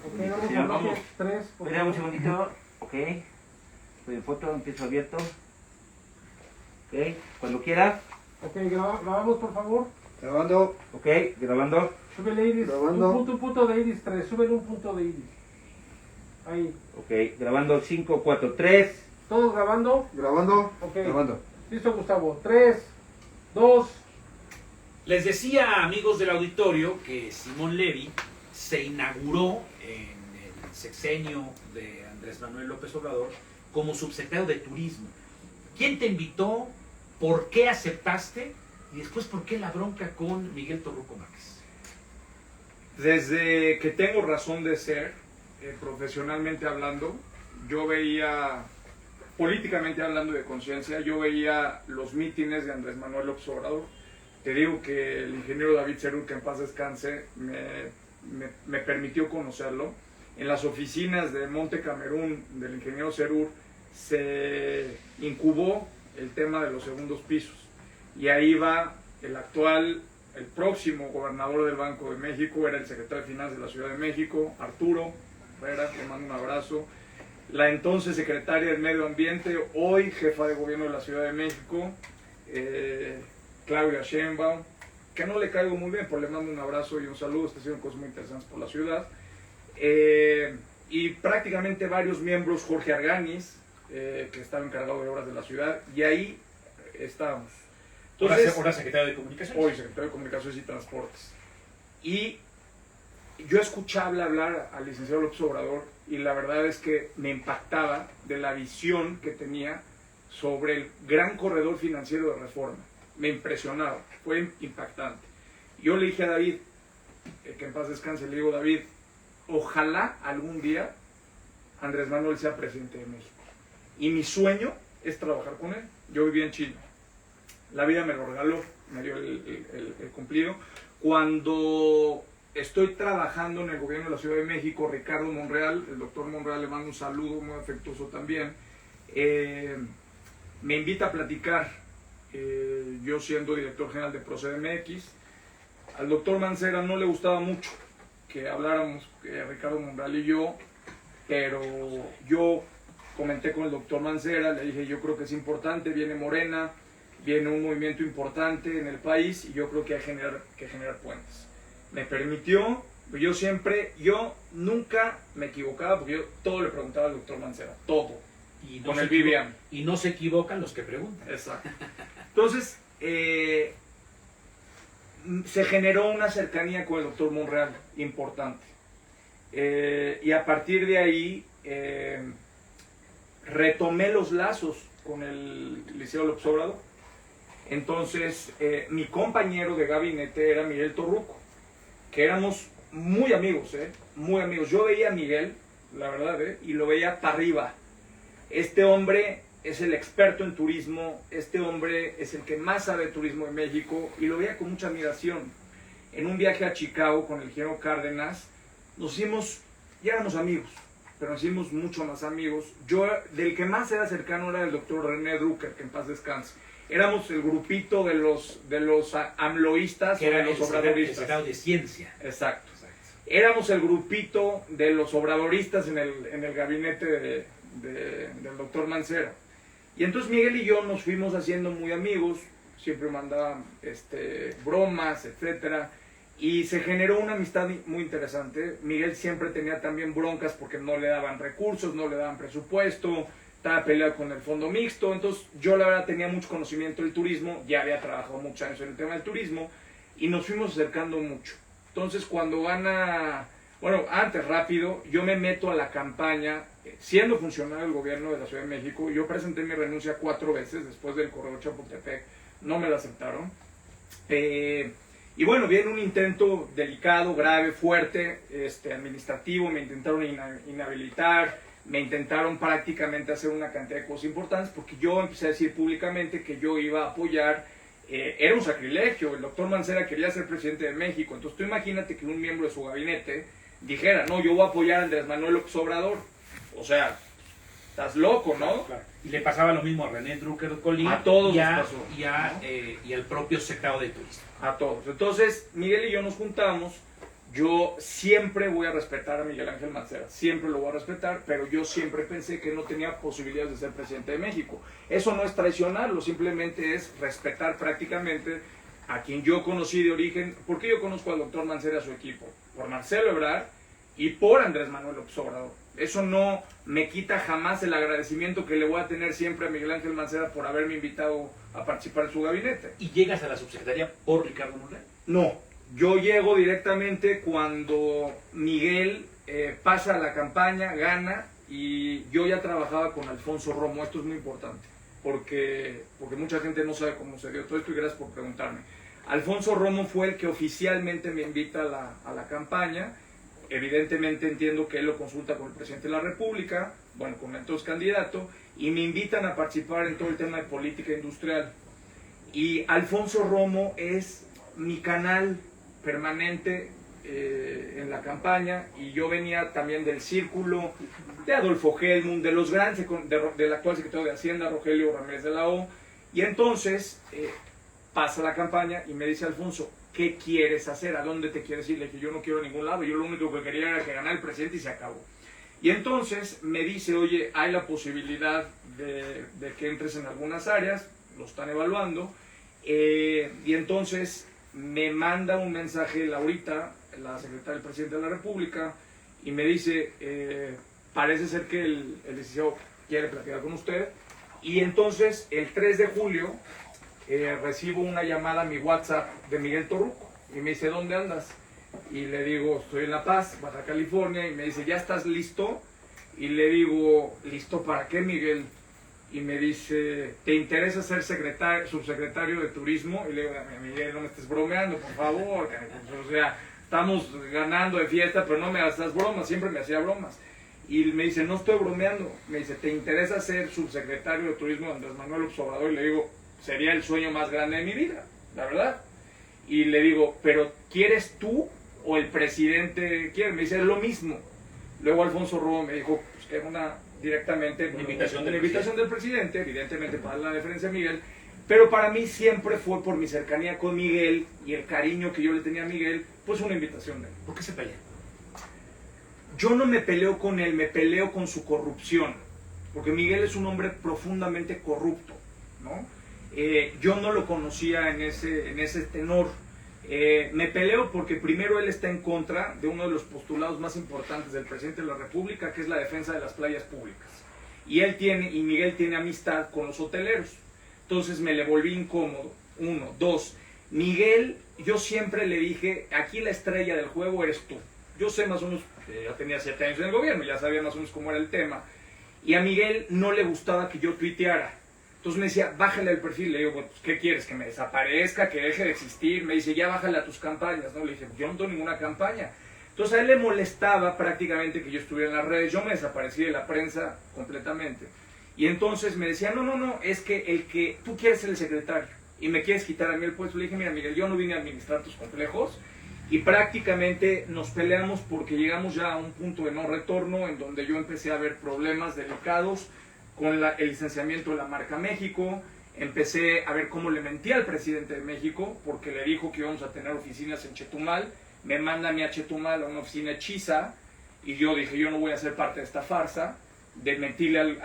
Ok, vamos Señor, a vamos. corrige tres. por Espera un favor. segundito. Ok. Estoy en foto, empiezo abierto. Ok. Cuando quiera. Ok, grabamos por favor. Grabando. Ok. Grabando. Súbele iris. Grabando. Un punto de iris 3. Súbele un punto de iris. Ahí. Ok. Grabando 5, 4, 3. ¿Todos grabando? Grabando. Ok. Grabando. Listo, Gustavo. 3, 2. Les decía, amigos del auditorio, que Simón Levy se inauguró en el sexenio de Andrés Manuel López Obrador como subsecretario de Turismo. ¿Quién te invitó? ¿Por qué aceptaste? Y después, ¿por qué la bronca con Miguel Torruco Márquez? Desde que tengo razón de ser, profesionalmente hablando, yo veía, políticamente hablando de conciencia, yo veía los mítines de Andrés Manuel López Obrador. Te digo que el ingeniero David Cerur, que en paz descanse, me permitió conocerlo. En las oficinas de Monte Camerún del ingeniero Cerur se incubó el tema de los segundos pisos. Y ahí va el próximo gobernador del Banco de México, era el secretario de Finanzas de la Ciudad de México, Arturo Herrera, te mando un abrazo. La entonces secretaria del Medio Ambiente, hoy jefa de gobierno de la Ciudad de México, Claudia Sheinbaum, que no le caigo muy bien, pero le mando un abrazo y un saludo, está haciendo cosas muy interesantes por la ciudad. Y prácticamente varios miembros, Jorge Arganis, que estaba encargado de obras de la ciudad, y ahí estábamos. Entonces, Ahora secretario de Comunicaciones. hoy secretario de Comunicaciones y Transportes. Y yo escuchaba hablar al licenciado López Obrador y la verdad es que me impactaba de la visión que tenía sobre el gran corredor financiero de reforma. Me impresionaba, fue impactante. Yo le dije a David, que en paz descanse, le digo, David, ojalá algún día Andrés Manuel sea presidente de México. Y mi sueño es trabajar con él. Yo vivía en Chile. La vida me lo regaló, me dio el cumplido. Cuando estoy trabajando en el gobierno de la Ciudad de México, Ricardo Monreal, el doctor Monreal, le mando un saludo muy afectuoso también, me invita a platicar, yo siendo director general de PROCEDMX. Al doctor Mancera no le gustaba mucho que habláramos, Ricardo Monreal y yo, pero yo comenté con el doctor Mancera, le dije, yo creo que es importante, viene Morena, viene un movimiento importante en el país y yo creo que hay que generar puentes. Me permitió, yo nunca me equivocaba porque yo todo le preguntaba al doctor Mancera, todo, Y no con se el Vivian. Y no se equivocan los que preguntan. Exacto. Entonces, se generó una cercanía con el doctor Monreal importante. Y a partir de ahí, retomé los lazos con el Liceo López Obrador. Entonces, mi compañero de gabinete era Miguel Torruco, que éramos muy amigos, muy amigos. Yo veía a Miguel, la verdad, y lo veía para arriba. Este hombre es el experto en turismo, este hombre es el que más sabe de turismo en México y lo veía con mucha admiración. En un viaje a Chicago con el ingeniero Cárdenas, ya éramos amigos, pero nos hicimos mucho más amigos. Yo, del que más era cercano era el doctor René Drucker, que en paz descanse. Éramos el grupito de los amloístas, Que era de los obradoristas. el secretario de ciencia. Exacto. Éramos el grupito de los obradoristas en el gabinete del doctor Mancera. Y entonces Miguel y yo nos fuimos haciendo muy amigos, siempre mandaban bromas, etcétera, y se generó una amistad muy interesante. Miguel siempre tenía también broncas porque no le daban recursos, no le daban presupuesto, estaba peleado con el fondo mixto. Entonces yo la verdad tenía mucho conocimiento del turismo, ya había trabajado muchos años en el tema del turismo y nos fuimos acercando mucho. Entonces cuando antes rápido, yo me meto a la campaña, siendo funcionario del gobierno de la Ciudad de México. Yo presenté mi renuncia 4 veces después del corredor Chapultepec, no me la aceptaron. Y bueno, viene un intento delicado, grave, fuerte, administrativo, me intentaron inhabilitar, me intentaron prácticamente hacer una cantidad de cosas importantes porque yo empecé a decir públicamente que yo iba a apoyar. Era un sacrilegio, el doctor Mancera quería ser presidente de México, entonces tú imagínate que un miembro de su gabinete dijera, no, yo voy a apoyar a Andrés Manuel López Obrador. O sea, estás loco, ¿no? Claro. Y le pasaba lo mismo a René Drucker Colín, A todos y nos pasó, y al propio secretario de Turismo. A todos. Entonces, Miguel y yo nos juntamos. Yo siempre voy a respetar a Miguel Ángel Mancera, siempre lo voy a respetar, pero yo siempre pensé que no tenía posibilidades de ser presidente de México. Eso no es traicionarlo, simplemente es respetar prácticamente a quien yo conocí de origen. ¿Por qué yo conozco al doctor Mancera y a su equipo? Por Marcelo Ebrard y por Andrés Manuel López Obrador. Eso no me quita jamás el agradecimiento que le voy a tener siempre a Miguel Ángel Mancera por haberme invitado a participar en su gabinete. ¿Y llegas a la subsecretaría por Ricardo Monreal? No, yo llego directamente cuando Miguel pasa la campaña, gana, y yo ya trabajaba con Alfonso Romo. Esto es muy importante, porque mucha gente no sabe cómo se dio todo esto y gracias por preguntarme. Alfonso Romo fue el que oficialmente me invita a la campaña. Evidentemente entiendo que él lo consulta con el presidente de la República, bueno, con el entonces candidato, y me invitan a participar en todo el tema de política industrial. Y Alfonso Romo es mi canal permanente en la campaña, y yo venía también del círculo de Adolfo Helmut, de los grandes, del actual secretario de Hacienda, Rogelio Ramírez de la O, y entonces pasa la campaña y me dice Alfonso, ¿qué quieres hacer? ¿A dónde te quieres ir? Le dije, yo no quiero a ningún lado, yo lo único que quería era que ganara el presidente y se acabó. Y entonces me dice, oye, hay la posibilidad de que entres en algunas áreas, lo están evaluando, y entonces me manda un mensaje Laurita, la secretaria del presidente de la República, y me dice, parece ser que el licenciado quiere platicar con usted. Y entonces el 3 de julio recibo una llamada a mi WhatsApp de Miguel Torruco y me dice, ¿dónde andas? Y le digo, estoy en La Paz, Baja California, y me dice, ¿ya estás listo? Y le digo, ¿listo para qué, Miguel? Y me dice, ¿te interesa ser subsecretario de Turismo? Y le digo, Miguel, no me estés bromeando, por favor. O sea, estamos ganando de fiesta, pero no me hagas bromas, siempre me hacía bromas. Y me dice, no estoy bromeando. Me dice, ¿te interesa ser subsecretario de Turismo de Andrés Manuel López Obrador? Y le digo, sería el sueño más grande de mi vida, la verdad. Y le digo, ¿pero quieres tú o el presidente quiere? Me dice, es lo mismo. Luego Alfonso Romo me dijo pues, que era directamente Una invitación del presidente, evidentemente para la deferencia a Miguel, pero para mí siempre fue por mi cercanía con Miguel y el cariño que yo le tenía a Miguel, pues una invitación de él. ¿Por qué se pelean? Yo no me peleo con él, me peleo con su corrupción, porque Miguel es un hombre profundamente corrupto, ¿no? Yo no lo conocía en ese tenor. Me peleo porque primero él está en contra de uno de los postulados más importantes del presidente de la República, que es la defensa de las playas públicas. Y Miguel tiene amistad con los hoteleros. Entonces me le volví incómodo. 1, 2. Miguel, yo siempre le dije, aquí la estrella del juego eres tú. Yo sé más o menos, ya tenía 7 años en el gobierno, ya sabía más o menos cómo era el tema. Y a Miguel no le gustaba que yo tuiteara. Entonces me decía, bájale el perfil. Le digo, bueno, pues, ¿qué quieres? ¿Que me desaparezca? ¿Que deje de existir? Me dice, ya bájale a tus campañas. ¿No? Le dije, yo no tengo ninguna campaña. Entonces a él le molestaba prácticamente que yo estuviera en las redes. Yo me desaparecí de la prensa completamente. Y entonces me decía, no, es que tú quieres ser el secretario y me quieres quitar a mí el puesto. Le dije, mira Miguel, yo no vine a administrar tus complejos. Y prácticamente nos peleamos porque llegamos ya a un punto de no retorno en donde yo empecé a ver problemas delicados con el licenciamiento de la marca México. Empecé a ver cómo le mentía al presidente de México porque le dijo que íbamos a tener oficinas en Chetumal. Me manda a mí a Chetumal a una oficina hechiza y yo dije, yo no voy a ser parte de esta farsa de mentirle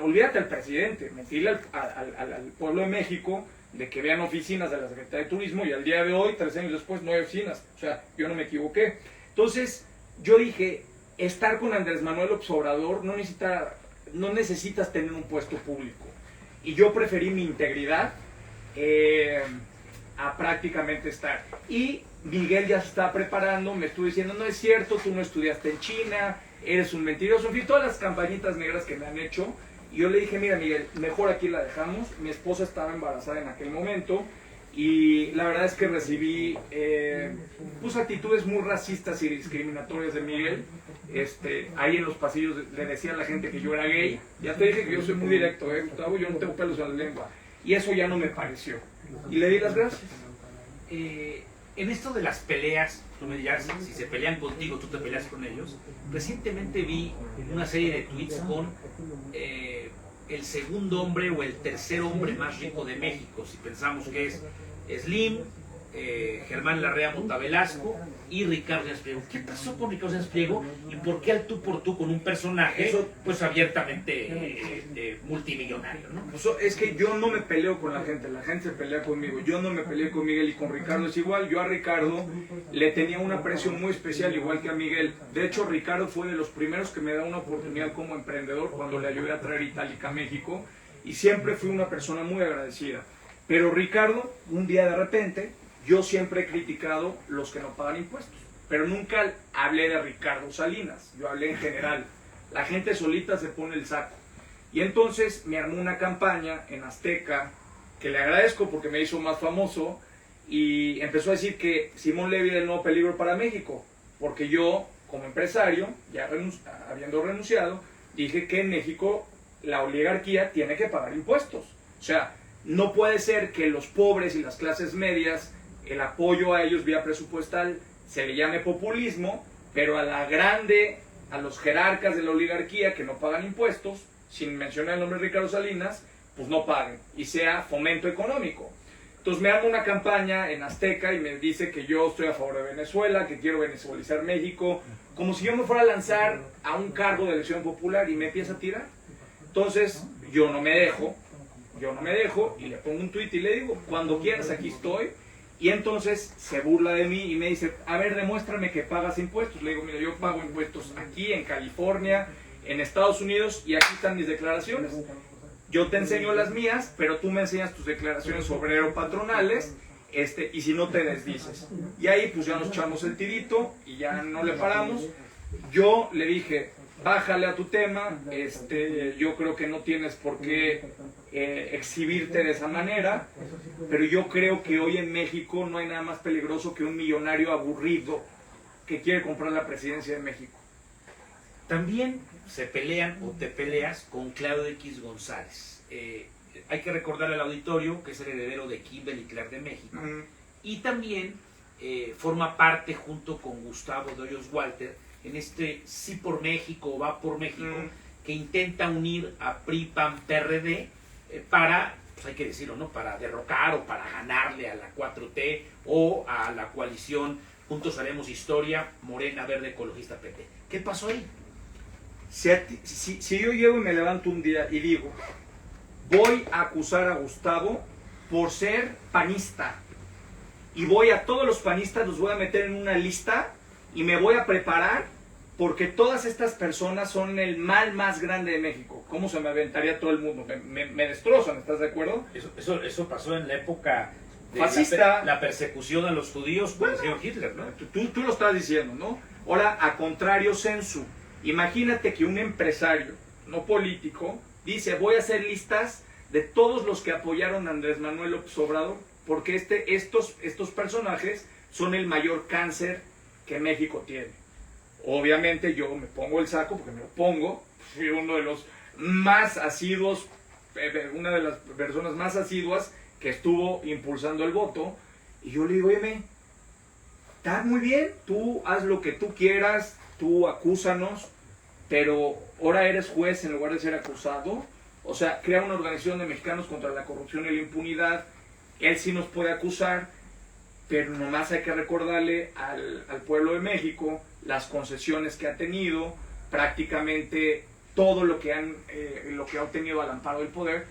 olvídate al presidente, mentirle al pueblo de México de que vean oficinas de la Secretaría de Turismo y al día de hoy, 3 años después, no hay oficinas. O sea, yo no me equivoqué. Entonces, yo dije, estar con Andrés Manuel López Obrador no necesitas tener un puesto público. Y yo preferí mi integridad a prácticamente estar. Y Miguel ya se está preparando, me estuvo diciendo, no es cierto, tú no estudiaste en China, eres un mentiroso, en fin, todas las campañitas negras que me han hecho. Y yo le dije, mira Miguel, mejor aquí la dejamos. Mi esposa estaba embarazada en aquel momento y la verdad es que recibí pues actitudes muy racistas y discriminatorias de Miguel. Ahí en los pasillos le decía a la gente que yo era gay. Ya te dije que yo soy muy directo, Gustavo, yo no tengo pelos en la lengua. Y eso ya no me pareció. Y le di las gracias. En esto de las peleas, tú me dirás, si se pelean contigo, tú te peleas con ellos. Recientemente vi una serie de tweets con el segundo hombre o el tercer hombre más rico de México, si pensamos que es Slim, Germán Larrea Mota Velasco y Ricardo Salinas Pliego. ¿Qué pasó con Ricardo Salinas Pliego y por qué al tú por tú con un personaje pues abiertamente multimillonario, ¿no? Pues es que yo no me peleo con la gente se pelea conmigo. Yo no me peleé con Miguel y con Ricardo es igual. Yo a Ricardo le tenía un aprecio muy especial, igual que a Miguel. De hecho, Ricardo fue de los primeros que me da una oportunidad como emprendedor cuando le ayudé a traer Itálica a México y siempre fui una persona muy agradecida. Pero Ricardo, un día de repente, yo siempre he criticado los que no pagan impuestos, pero nunca hablé de Ricardo Salinas, yo hablé en general. La gente solita se pone el saco. Y entonces me armó una campaña en Azteca, que le agradezco porque me hizo más famoso, y empezó a decir que Simón Levy era el nuevo peligro para México, porque yo, como empresario, ya habiendo renunciado, dije que en México la oligarquía tiene que pagar impuestos. O sea, no puede ser que los pobres y las clases medias, el apoyo a ellos vía presupuestal se le llame populismo, pero a los jerarcas de la oligarquía que no pagan impuestos, sin mencionar el nombre de Ricardo Salinas, pues no paguen, y sea fomento económico. Entonces me arma una campaña en Azteca y me dice que yo estoy a favor de Venezuela, que quiero venezuelizar México, como si yo me fuera a lanzar a un cargo de elección popular y me empieza a tirar. Entonces yo no me dejo y le pongo un tuit y le digo, cuando quieras aquí estoy. Y entonces se burla de mí y me dice, a ver, demuéstrame que pagas impuestos. Le digo, mira, yo pago impuestos aquí, en California, en Estados Unidos, y aquí están mis declaraciones. Yo te enseño las mías, pero tú me enseñas tus declaraciones obrero-patronales, y si no te desdices. Y ahí pues ya nos echamos el tirito y ya no le paramos. Yo le dije, bájale a tu tema, yo creo que no tienes por qué exhibirte de esa manera, pero yo creo que hoy en México no hay nada más peligroso que un millonario aburrido que quiere comprar la presidencia de México. También se pelean o te peleas con Claudio X González. Hay que recordar al auditorio que es el heredero de Kimberly-Clark de México. y también forma parte junto con Gustavo de Hoyos Walter en este Sí por México o Va por México, que intenta unir a PRI, PAN, PRD para, pues hay que decirlo, ¿no? Para derrocar o para ganarle a la 4T o a la coalición Juntos Haremos Historia, Morena, Verde, Ecologista, PT. ¿Qué pasó ahí? Si yo llego y me levanto un día y digo, voy a acusar a Gustavo por ser panista, y voy a todos los panistas, los voy a meter en una lista y me voy a preparar porque todas estas personas son el mal más grande de México. ¿Cómo se me aventaría todo el mundo? Me destrozan, ¿estás de acuerdo? Eso pasó en la época de fascista. la persecución a los judíos por el señor Hitler, ¿no? Tú lo estás diciendo, ¿no? Ahora, a contrario, Sensu, imagínate que un empresario, no político, dice, voy a hacer listas de todos los que apoyaron a Andrés Manuel López Obrador, porque estos personajes son el mayor cáncer que México tiene. Obviamente yo me pongo el saco, porque me lo pongo, fui uno de los más asiduos, una de las personas más asiduas que estuvo impulsando el voto, y yo le digo, oye, está muy bien, tú haz lo que tú quieras, tú acúsanos, pero ahora eres juez en lugar de ser acusado. O sea, crea una organización de mexicanos contra la corrupción y la impunidad. Él sí nos puede acusar, pero nomás hay que recordarle al pueblo de México las concesiones que ha tenido, prácticamente todo lo que ha obtenido al amparo del poder.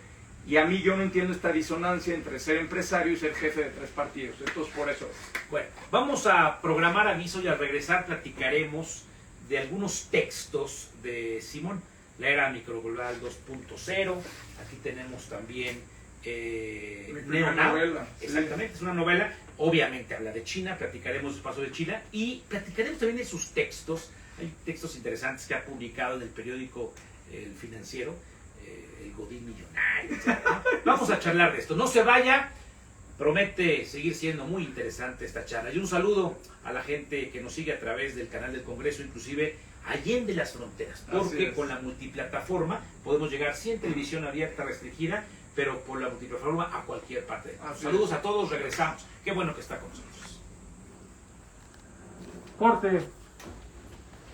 Y a mí yo no entiendo esta disonancia entre ser empresario y ser jefe de 3 partidos. Entonces, por eso es. Bueno, vamos a programar aviso y al regresar platicaremos de algunos textos de Simón, la era microglobal 2.0. Aquí tenemos también novela. Exactamente, sí. Es una novela, obviamente habla de China, platicaremos del paso de China y platicaremos también de sus textos. Hay textos interesantes que ha publicado en el periódico El Financiero, El Godín Millonario, etc. Vamos a charlar de esto, no se vaya, promete seguir siendo muy interesante esta charla. Y un saludo a la gente que nos sigue a través del canal del Congreso, inclusive allende las fronteras, porque con la multiplataforma podemos llegar sin televisión abierta restringida, pero por la multiplataforma a cualquier parte del mundo. Saludos a todos, regresamos. Qué bueno que está con nosotros. Corte.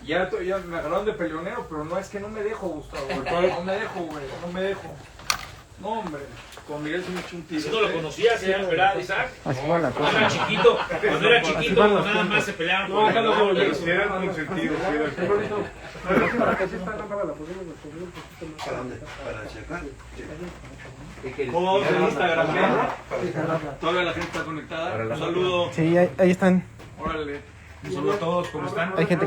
Ya me agarraron de peleonero, pero no, es que no me dejo, Gustavo. No me dejo, güey, no me dejo. No, hombre. Con Miguel se me echó un tiro. Si no lo conocías, ¿verdad, Isaac? Así va la Cuando cosa. era chiquito, nada más se peleaban. No, acá no me Si era el consentido, si era el consentido. Para que esta lámpara la podemos descubrir un poquito más. ¿Para dónde? ¿Para checar? ¿Cómo vamos en Instagram? Todavía la gente está conectada. Un saludo. Sí, ahí están. Órale. Un saludo a todos, ¿cómo están? Hay gente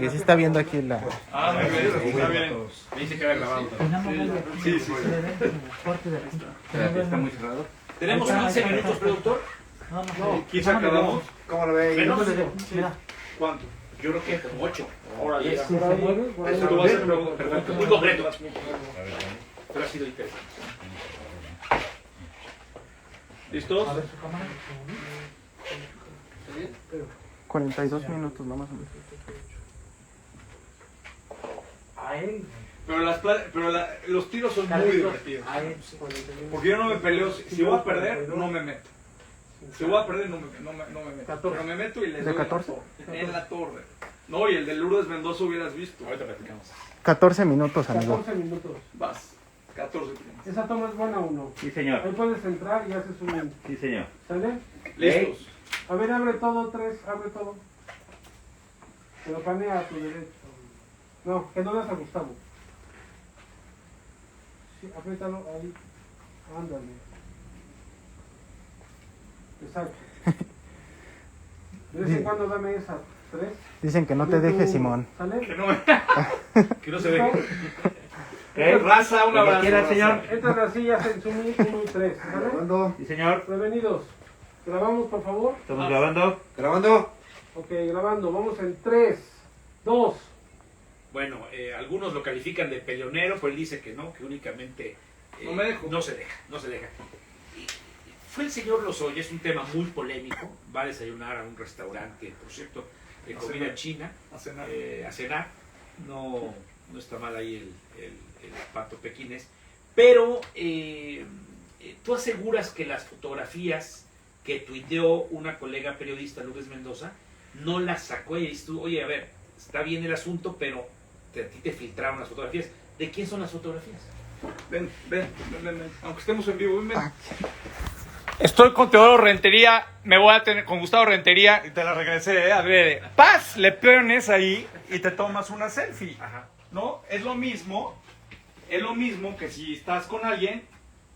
que sí está viendo aquí la... Ah, muy bien, está bien. Me dice que era grabado. Sí. Espérate, está muy cerrado. Tenemos 15 minutos, productor. Quizá acabamos. ¿Cómo lo ve? Menos. ¿Cuánto? Yo creo que como 8. Órale. Yes. Tú vas a hacer perfecto. Muy completo. Pero ha sido interesante. ¿Listos? 42 minutos, no más o menos. Pero los tiros son muy divertidos. Porque yo no me peleo. Si voy a perder, no me meto. Si voy a perder, no me meto. Pero me meto y les doy ¿De 14? en la torre. No, y el de Lourdes Mendoza hubieras visto. Ahorita platicamos. 14 minutos, amigo. 14 minutos. Vas. 14 minutos. ¿Esa toma es buena o no? Sí, señor. Ahí puedes entrar y haces un... Sí, señor. ¿Sale? ¿Listos? A ver, abre todo, 3, abre todo. Pero panea a tu derecho. No, que no das a Gustavo. Sí, apriétalo ahí. Ándale. Exacto. De vez en cuando dame esa. 3. Dicen que no te dejes, Simón. ¿Sale? Que no se ve. Raza, un abrazo. quiera, raza. señor. Entran las sillas en Zoom 1 y 3. ¿Sale? Sí, señor. Prevenidos. Grabamos, por favor. Estamos grabando. ¿Grabando? Ok, grabando. Vamos en 3, 2. Bueno, algunos lo califican de peleonero, pero él dice que no, que únicamente No me dejo. no se deja. Y fue el señor Lozoya, es un tema muy polémico, va a desayunar a un restaurante, por cierto, de A comida cenar. china, A cenar. a cenar. No está mal ahí el pato pequines, pero tú aseguras que las fotografías que tuiteó una colega periodista, Lourdes Mendoza, no la sacó y dice tú, oye, a ver, está bien el asunto, pero a ti te filtraron las fotografías. ¿De quién son las fotografías? Ven. Aunque estemos en vivo, ven. Estoy con Teodoro Rentería, me voy a tener con Gustavo Rentería y te la regresé, adrede. Paz, le pones ahí y te tomas una selfie. Ajá. ¿No? Es lo mismo que si estás con alguien,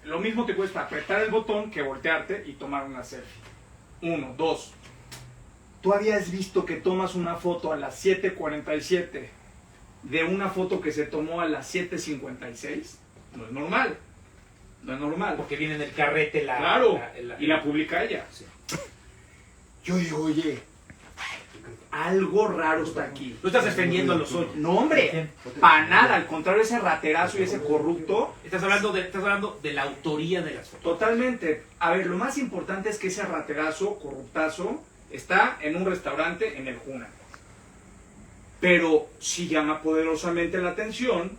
lo mismo te cuesta apretar el botón que voltearte y tomar una selfie. 1, 2. ¿Tú habías visto que tomas una foto a las 7:47 de una foto que se tomó a las 7:56? No es normal. No es normal. Porque viene en el carrete la... Claro, y la publica ella. Sí. Yo digo, oye, algo raro está aquí. Tú estás defendiendo a los hoyos. No, hombre, para nada, al contrario, ese raterazo y ese corrupto. Estás hablando de la autoría de las fotos. Totalmente. A ver, lo más importante es que ese raterazo, corruptazo, está en un restaurante en el Juna. Pero sí llama poderosamente la atención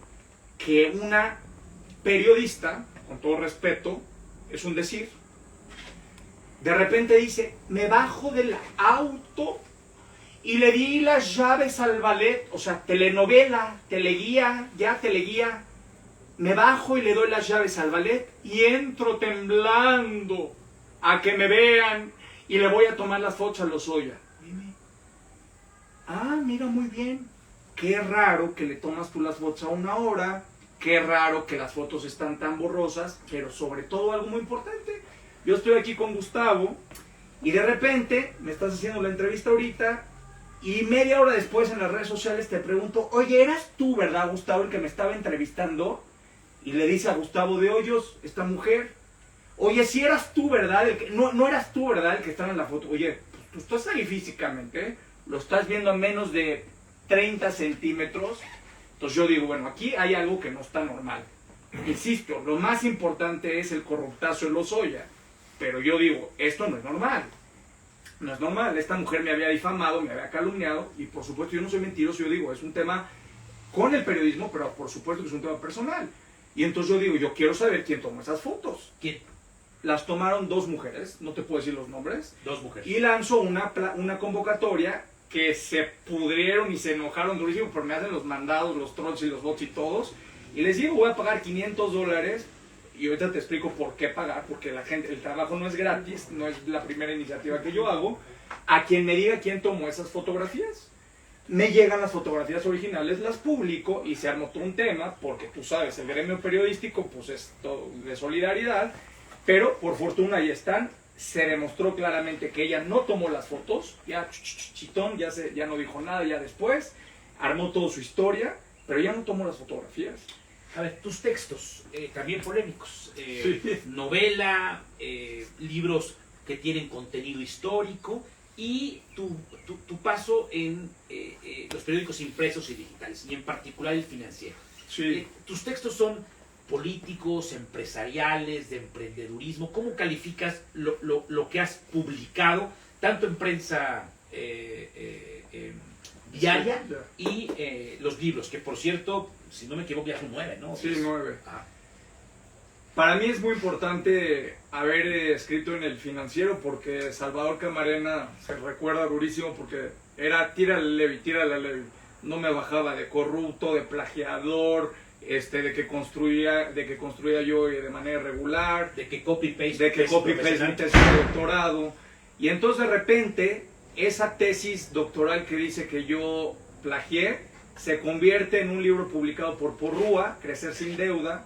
que una periodista, con todo respeto, es un decir, de repente dice, me bajo del auto y le di las llaves al ballet, o sea, telenovela, teleguía, me bajo y le doy las llaves al ballet y entro temblando a que me vean y le voy a tomar las fotos a Lozoya. Dime, mira, muy bien, qué raro que le tomas tú las fotos a una hora, qué raro que las fotos están tan borrosas, pero sobre todo algo muy importante, yo estoy aquí con Gustavo y de repente me estás haciendo la entrevista ahorita y media hora después en las redes sociales te pregunto, oye, ¿eras tú, verdad, Gustavo, el que me estaba entrevistando? Y le dice a Gustavo de Hoyos, esta mujer, oye, si eras tú, ¿verdad? No eras tú, ¿verdad? El que estaba en la foto. Oye, pues tú estás ahí físicamente, lo estás viendo a menos de 30 centímetros. Entonces yo digo, bueno, aquí hay algo que no está normal. Insisto, lo más importante es el corruptazo en Lozoya. Pero yo digo, esto no es normal. No es normal. Esta mujer me había difamado, me había calumniado. Y por supuesto yo no soy mentiroso, yo digo, es un tema con el periodismo, pero por supuesto que es un tema personal. Y entonces yo digo, yo quiero saber quién tomó esas fotos. ¿Quién? Las tomaron 2 mujeres, no te puedo decir los nombres. 2 mujeres. Y lanzó una convocatoria que se pudrieron y se enojaron durísimo, pero me hacen los mandados, los trolls y los bots y todos. Y les digo, voy a pagar $500 y ahorita te explico por qué pagar, porque la gente, el trabajo no es gratis, no es la primera iniciativa que yo hago. A quien me diga quién tomó esas fotografías. Me llegan las fotografías originales, las publico y se armó todo un tema, porque tú sabes, el gremio periodístico pues es todo de solidaridad, pero por fortuna ahí están. Se demostró claramente que ella no tomó las fotos, ya chitón, ya no dijo nada ya después, armó toda su historia, pero ella no tomó las fotografías. A ver, tus textos, también polémicos, Sí. novela, libros que tienen contenido histórico y tu paso en los periódicos impresos y digitales, y en particular el Financiero. Sí. Tus textos son políticos, empresariales, de emprendedurismo. ¿Cómo calificas lo que has publicado, tanto en prensa diaria y los libros? Que por cierto, si no me equivoco, ya son 9, ¿no? Sí, 9. Ah. Para mí es muy importante haber escrito en el Financiero, porque Salvador Camarena se recuerda durísimo, porque era tírale Levi. No me bajaba de corrupto, de plagiador, de que construía yo de manera irregular, De que copy-paste mi tesis de doctorado. Y entonces de repente esa tesis doctoral que dice que yo plagié se convierte en un libro publicado por Porrúa, Crecer sin Deuda,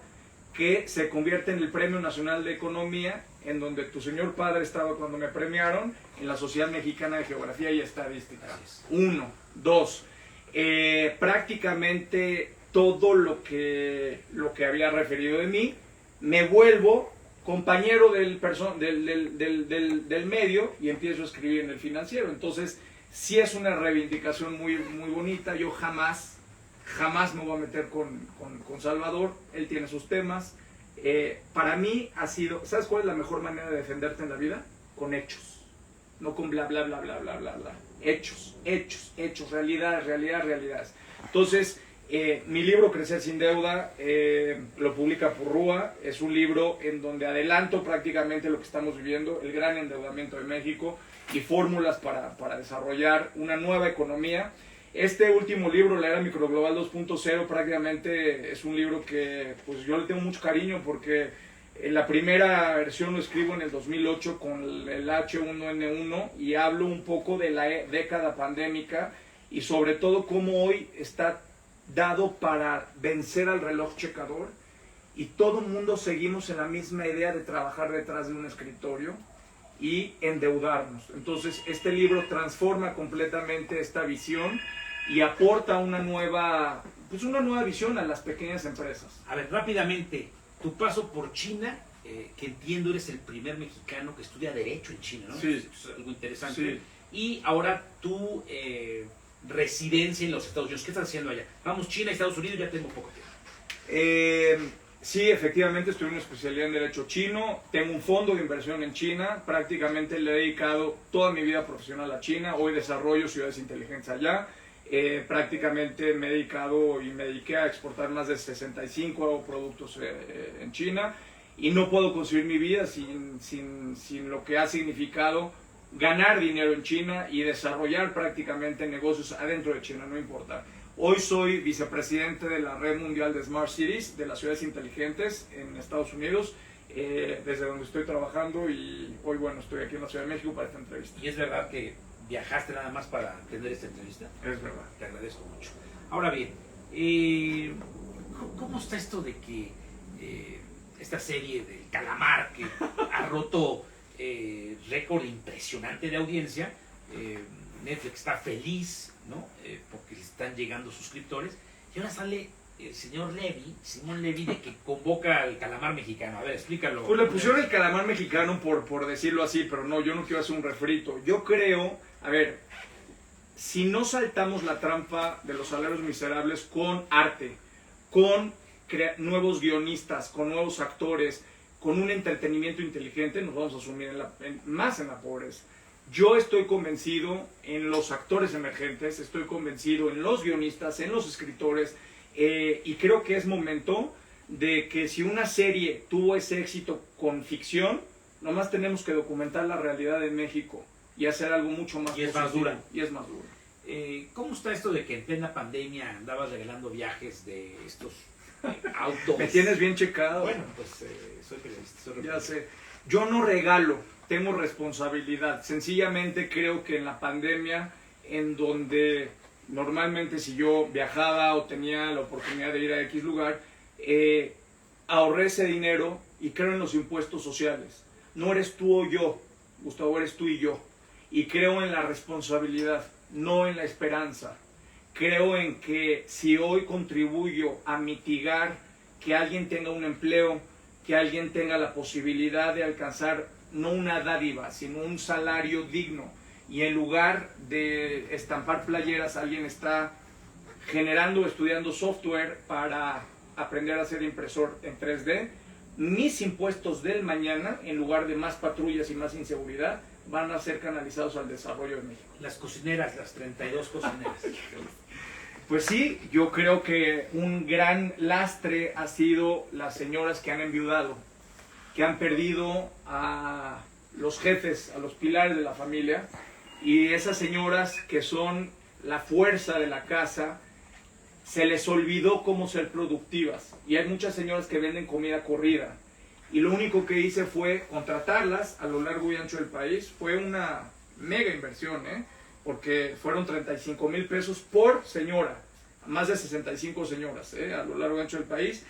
que se convierte en el Premio Nacional de Economía, en donde tu señor padre estaba cuando me premiaron, en la Sociedad Mexicana de Geografía y Estadística. 1, 2, prácticamente todo lo que había referido de mí, me vuelvo compañero del medio y empiezo a escribir en el Financiero. Entonces, sí es una reivindicación muy, muy bonita. Yo jamás me voy a meter con Salvador, él tiene sus temas. Para mí ha sido, ¿sabes cuál es la mejor manera de defenderte en la vida? Con hechos, no con bla, bla, bla, bla, bla, bla, bla. Hechos, realidades. Entonces, Mi libro Crecer sin Deuda lo publica Porrúa. Es un libro en donde adelanto prácticamente lo que estamos viviendo, el gran endeudamiento de México y fórmulas para desarrollar una nueva economía. Este último libro, La Era Microglobal 2.0, prácticamente es un libro que pues yo le tengo mucho cariño porque la primera versión lo escribo en el 2008 con el H1N1 y hablo un poco de la década pandémica y sobre todo cómo hoy está dado para vencer al reloj checador y todo el mundo seguimos en la misma idea de trabajar detrás de un escritorio y endeudarnos. Entonces este libro transforma completamente esta visión y aporta una nueva visión a las pequeñas empresas. A ver, rápidamente, tu paso por China, que entiendo eres el primer mexicano que estudia Derecho en China, ¿no? Sí. Es algo interesante. Sí. Y ahora tu residencia en los Estados Unidos. ¿Qué estás haciendo allá? Vamos, China y Estados Unidos, ya tengo poco tiempo. Sí, efectivamente estoy en una especialidad en Derecho Chino, tengo un fondo de inversión en China, prácticamente le he dedicado toda mi vida profesional a China, hoy desarrollo ciudades inteligentes allá, prácticamente me he dedicado y me dediqué a exportar más de 65 productos en China y no puedo concebir mi vida sin lo que ha significado ganar dinero en China y desarrollar prácticamente negocios adentro de China, no importa. Hoy soy vicepresidente de la Red Mundial de Smart Cities, de las ciudades inteligentes en Estados Unidos, desde donde estoy trabajando y hoy, bueno, estoy aquí en la Ciudad de México para esta entrevista. ¿Y es verdad que viajaste nada más para tener esta entrevista? Es verdad. Te agradezco mucho. Ahora bien, ¿cómo está esto de que esta serie del Calamar, que ha roto récord impresionante de audiencia, Netflix está feliz, ¿no? Porque le están llegando suscriptores, y ahora sale el señor Levy, Simón Levy, de que convoca al Calamar mexicano? A ver, explícalo. Pues le pusieron el Calamar mexicano por decirlo así, pero no, yo no quiero hacer un refrito. Yo creo, a ver, si no saltamos la trampa de los salarios miserables con arte, con nuevos guionistas, con nuevos actores, con un entretenimiento inteligente, nos vamos a sumir más en la pobreza. Yo estoy convencido en los actores emergentes, estoy convencido en los guionistas, en los escritores, y creo que es momento de que si una serie tuvo ese éxito con ficción, nomás tenemos que documentar la realidad de México y hacer algo mucho más positivo. Más dura. Y es más dura. ¿Cómo está esto de que en plena pandemia andabas regalando viajes de estos autos? Me tienes bien checado. Bueno, pues soy periodista. Ya sé. Yo no regalo, tengo responsabilidad. Sencillamente creo que en la pandemia, en donde normalmente si yo viajaba o tenía la oportunidad de ir a X lugar, ahorré ese dinero y creo en los impuestos sociales. No eres tú o yo, Gustavo, eres tú y yo. Y creo en la responsabilidad, no en la esperanza. Creo en que si hoy contribuyo a mitigar que alguien tenga un empleo, que alguien tenga la posibilidad de alcanzar no una dádiva, sino un salario digno, y en lugar de estampar playeras, alguien está generando o estudiando software para aprender a ser impresor en 3D, mis impuestos del mañana, en lugar de más patrullas y más inseguridad, van a ser canalizados al desarrollo de México. Las cocineras, las 32 cocineras. Pues sí, yo creo que un gran lastre ha sido las señoras que han enviudado, que han perdido a los jefes, a los pilares de la familia, y esas señoras que son la fuerza de la casa, se les olvidó cómo ser productivas. Y hay muchas señoras que venden comida corrida. Y lo único que hice fue contratarlas a lo largo y ancho del país. Fue una mega inversión, porque fueron 35,000 pesos por señora, más de 65 señoras a lo largo y ancho del país,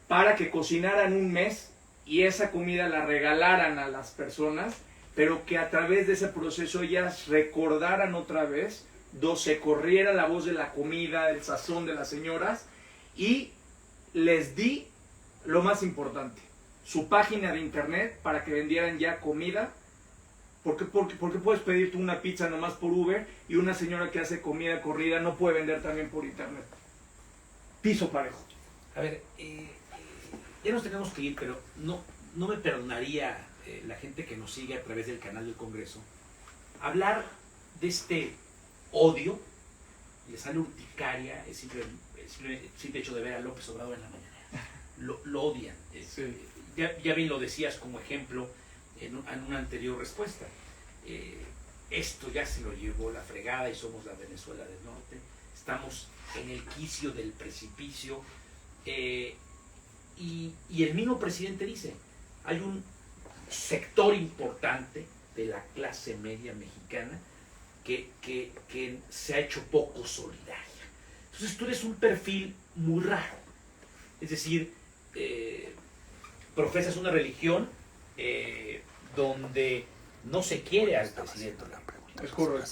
para que cocinaran un mes y esa comida la regalaran a las personas, pero que a través de ese proceso ellas recordaran otra vez, se corriera la voz de la comida, el sazón de las señoras, y les di lo más importante, su página de internet para que vendieran ya comida. Porque puedes pedir tú una pizza nomás por Uber y una señora que hace comida corrida no puede vender también por internet. Piso parejo. A ver, ya nos tenemos que ir, pero no me perdonaría la gente que nos sigue a través del canal del Congreso hablar de este odio, le sale urticaria el simple hecho de ver a López Obrador en la mañana. Lo odian. Sí. Ya bien lo decías como ejemplo en una anterior respuesta. Esto ya se lo llevó la fregada y somos la Venezuela del Norte. Estamos en el quicio del precipicio. Y el mismo presidente dice, hay un sector importante de la clase media mexicana que se ha hecho poco solidaria. Entonces tú eres un perfil muy raro. Es decir, profesas una religión donde no se quiere al presidente. Es correcto.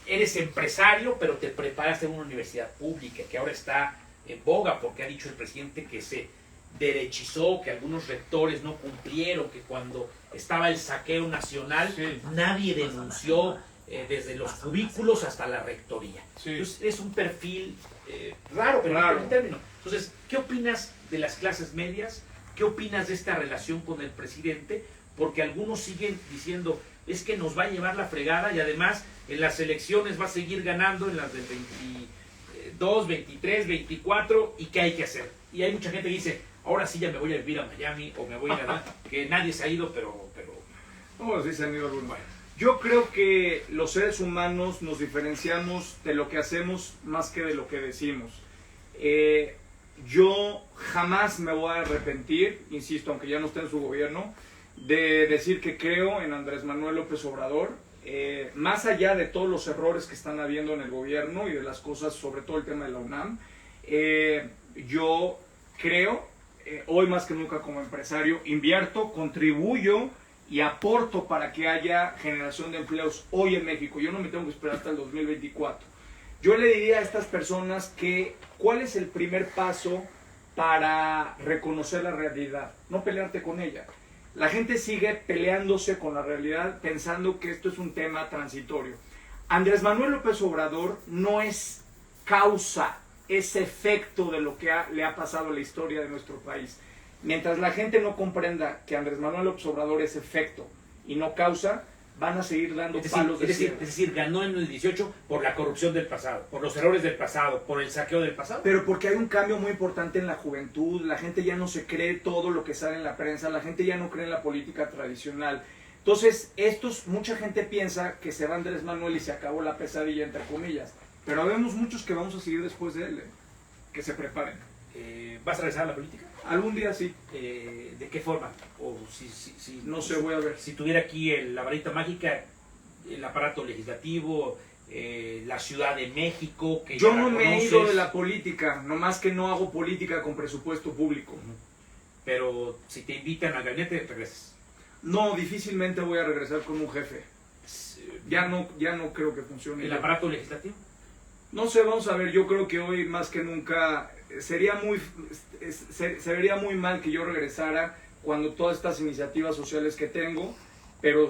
Eres empresario, pero te preparaste en una universidad pública que ahora está en boga porque ha dicho el presidente que se derechizó, que algunos rectores no cumplieron, que cuando estaba el saqueo nacional nadie denunció desde los cubículos hasta la rectoría. Sí. Entonces es un perfil raro, pero Raro. en término. Entonces, ¿qué opinas de las clases medias? ¿Qué opinas de esta relación con el presidente? Porque algunos siguen diciendo, es que nos va a llevar la fregada y además en las elecciones va a seguir ganando en las del 22, 23, 24 y ¿qué hay que hacer? Y hay mucha gente que dice, ahora sí ya me voy a vivir a Miami o me voy a que nadie se ha ido, pero... No, sí se han ido algún mal. Yo creo que los seres humanos nos diferenciamos de lo que hacemos más que de lo que decimos. Yo jamás me voy a arrepentir, insisto, aunque ya no esté en su gobierno, de decir que creo en Andrés Manuel López Obrador, más allá de todos los errores que están habiendo en el gobierno y de las cosas, sobre todo el tema de la UNAM, yo creo, hoy más que nunca como empresario, invierto, contribuyo y aporto para que haya generación de empleos hoy en México. Yo no me tengo que esperar hasta el 2024. Yo le diría a estas personas que ¿cuál es el primer paso para reconocer la realidad? No pelearte con ella. La gente sigue peleándose con la realidad pensando que esto es un tema transitorio. Andrés Manuel López Obrador no es causa, es efecto de lo que le ha pasado a la historia de nuestro país. Mientras la gente no comprenda que Andrés Manuel López Obrador es efecto y no causa, van a seguir dando palos de ciego. Es decir, ganó en el 18 por la corrupción del pasado, por los errores del pasado, por el saqueo del pasado. Pero porque hay un cambio muy importante en la juventud, la gente ya no se cree todo lo que sale en la prensa, la gente ya no cree en la política tradicional. Entonces, mucha gente piensa que se va Andrés Manuel y se acabó la pesadilla, entre comillas. Pero vemos muchos que vamos a seguir después de él, que se preparen. ¿Vas a regresar a la política? Algún día sí. ¿De qué forma? O si No sé, voy a ver. Si tuviera aquí la varita mágica, el aparato legislativo, la Ciudad de México, que yo ya no la me he conoces. ido de la política, nomás que no hago política con presupuesto público. Pero si te invitan al gabinete, regresas. No, difícilmente voy a regresar con un jefe. Ya no creo que funcione. ¿El aparato legislativo? No sé, vamos a ver, yo creo que hoy más que nunca se vería muy mal que yo regresara cuando todas estas iniciativas sociales que tengo, pero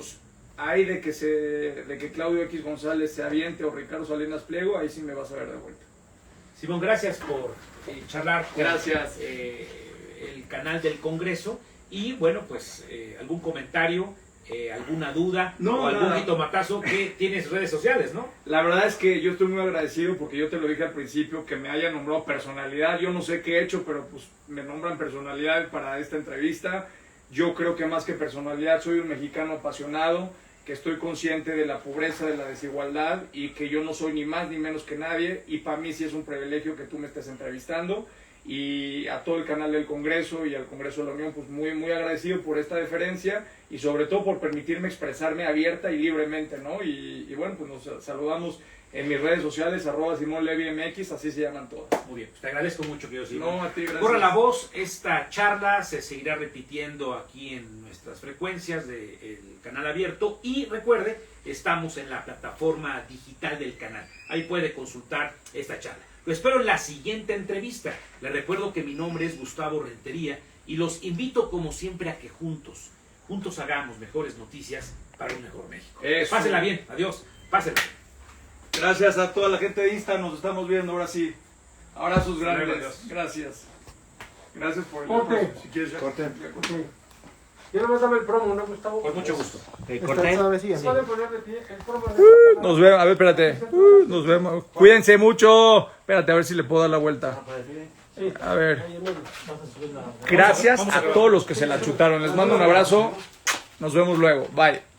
hay de que Claudio X González se aviente o Ricardo Salinas Pliego, ahí sí me vas a ver de vuelta. Simón, gracias por charlar con Gracias. El canal del Congreso y bueno, pues algún comentario, alguna duda No, o algún nada. jitomatazo, que tienes redes sociales, ¿no? La verdad es que yo estoy muy agradecido porque yo te lo dije al principio que me haya nombrado personalidad. Yo no sé qué he hecho, pero pues me nombran personalidad para esta entrevista. Yo creo que más que personalidad soy un mexicano apasionado, que estoy consciente de la pobreza, de la desigualdad y que yo no soy ni más ni menos que nadie y para mí sí es un privilegio que tú me estés entrevistando. Y a todo el canal del Congreso y al Congreso de la Unión, pues muy, muy agradecido por esta deferencia y sobre todo por permitirme expresarme abierta y libremente, ¿no? Y bueno, pues nos saludamos en mis redes sociales, @SimonLevyMX, así se llaman todas. Muy bien, pues te agradezco mucho, querido Simón. No, a ti, gracias. Corra la voz, esta charla se seguirá repitiendo aquí en nuestras frecuencias del canal abierto y recuerde, estamos en la plataforma digital del canal, ahí puede consultar esta charla. Lo espero en la siguiente entrevista. Les recuerdo que mi nombre es Gustavo Rentería y los invito como siempre a que juntos hagamos mejores noticias para un mejor México. Eso. Pásenla bien, adiós, pásenla. Gracias a toda la gente de Insta, nos estamos viendo ahora sí. Abrazos grandes. Adiós. Gracias. Gracias por el Corte. espacio. Si quieres ya. Corte. Ya corte. Yo nomás dame el promo, ¿no, Gustavo? Con mucho gusto. Corte. ¿Pueden poner de pie el promo? Nos vemos, a ver, espérate. Nos vemos. Cuídense mucho. Espérate, a ver si le puedo dar la vuelta. A ver. Gracias a todos los que se la chutaron. Les mando un abrazo. Nos vemos luego. Bye.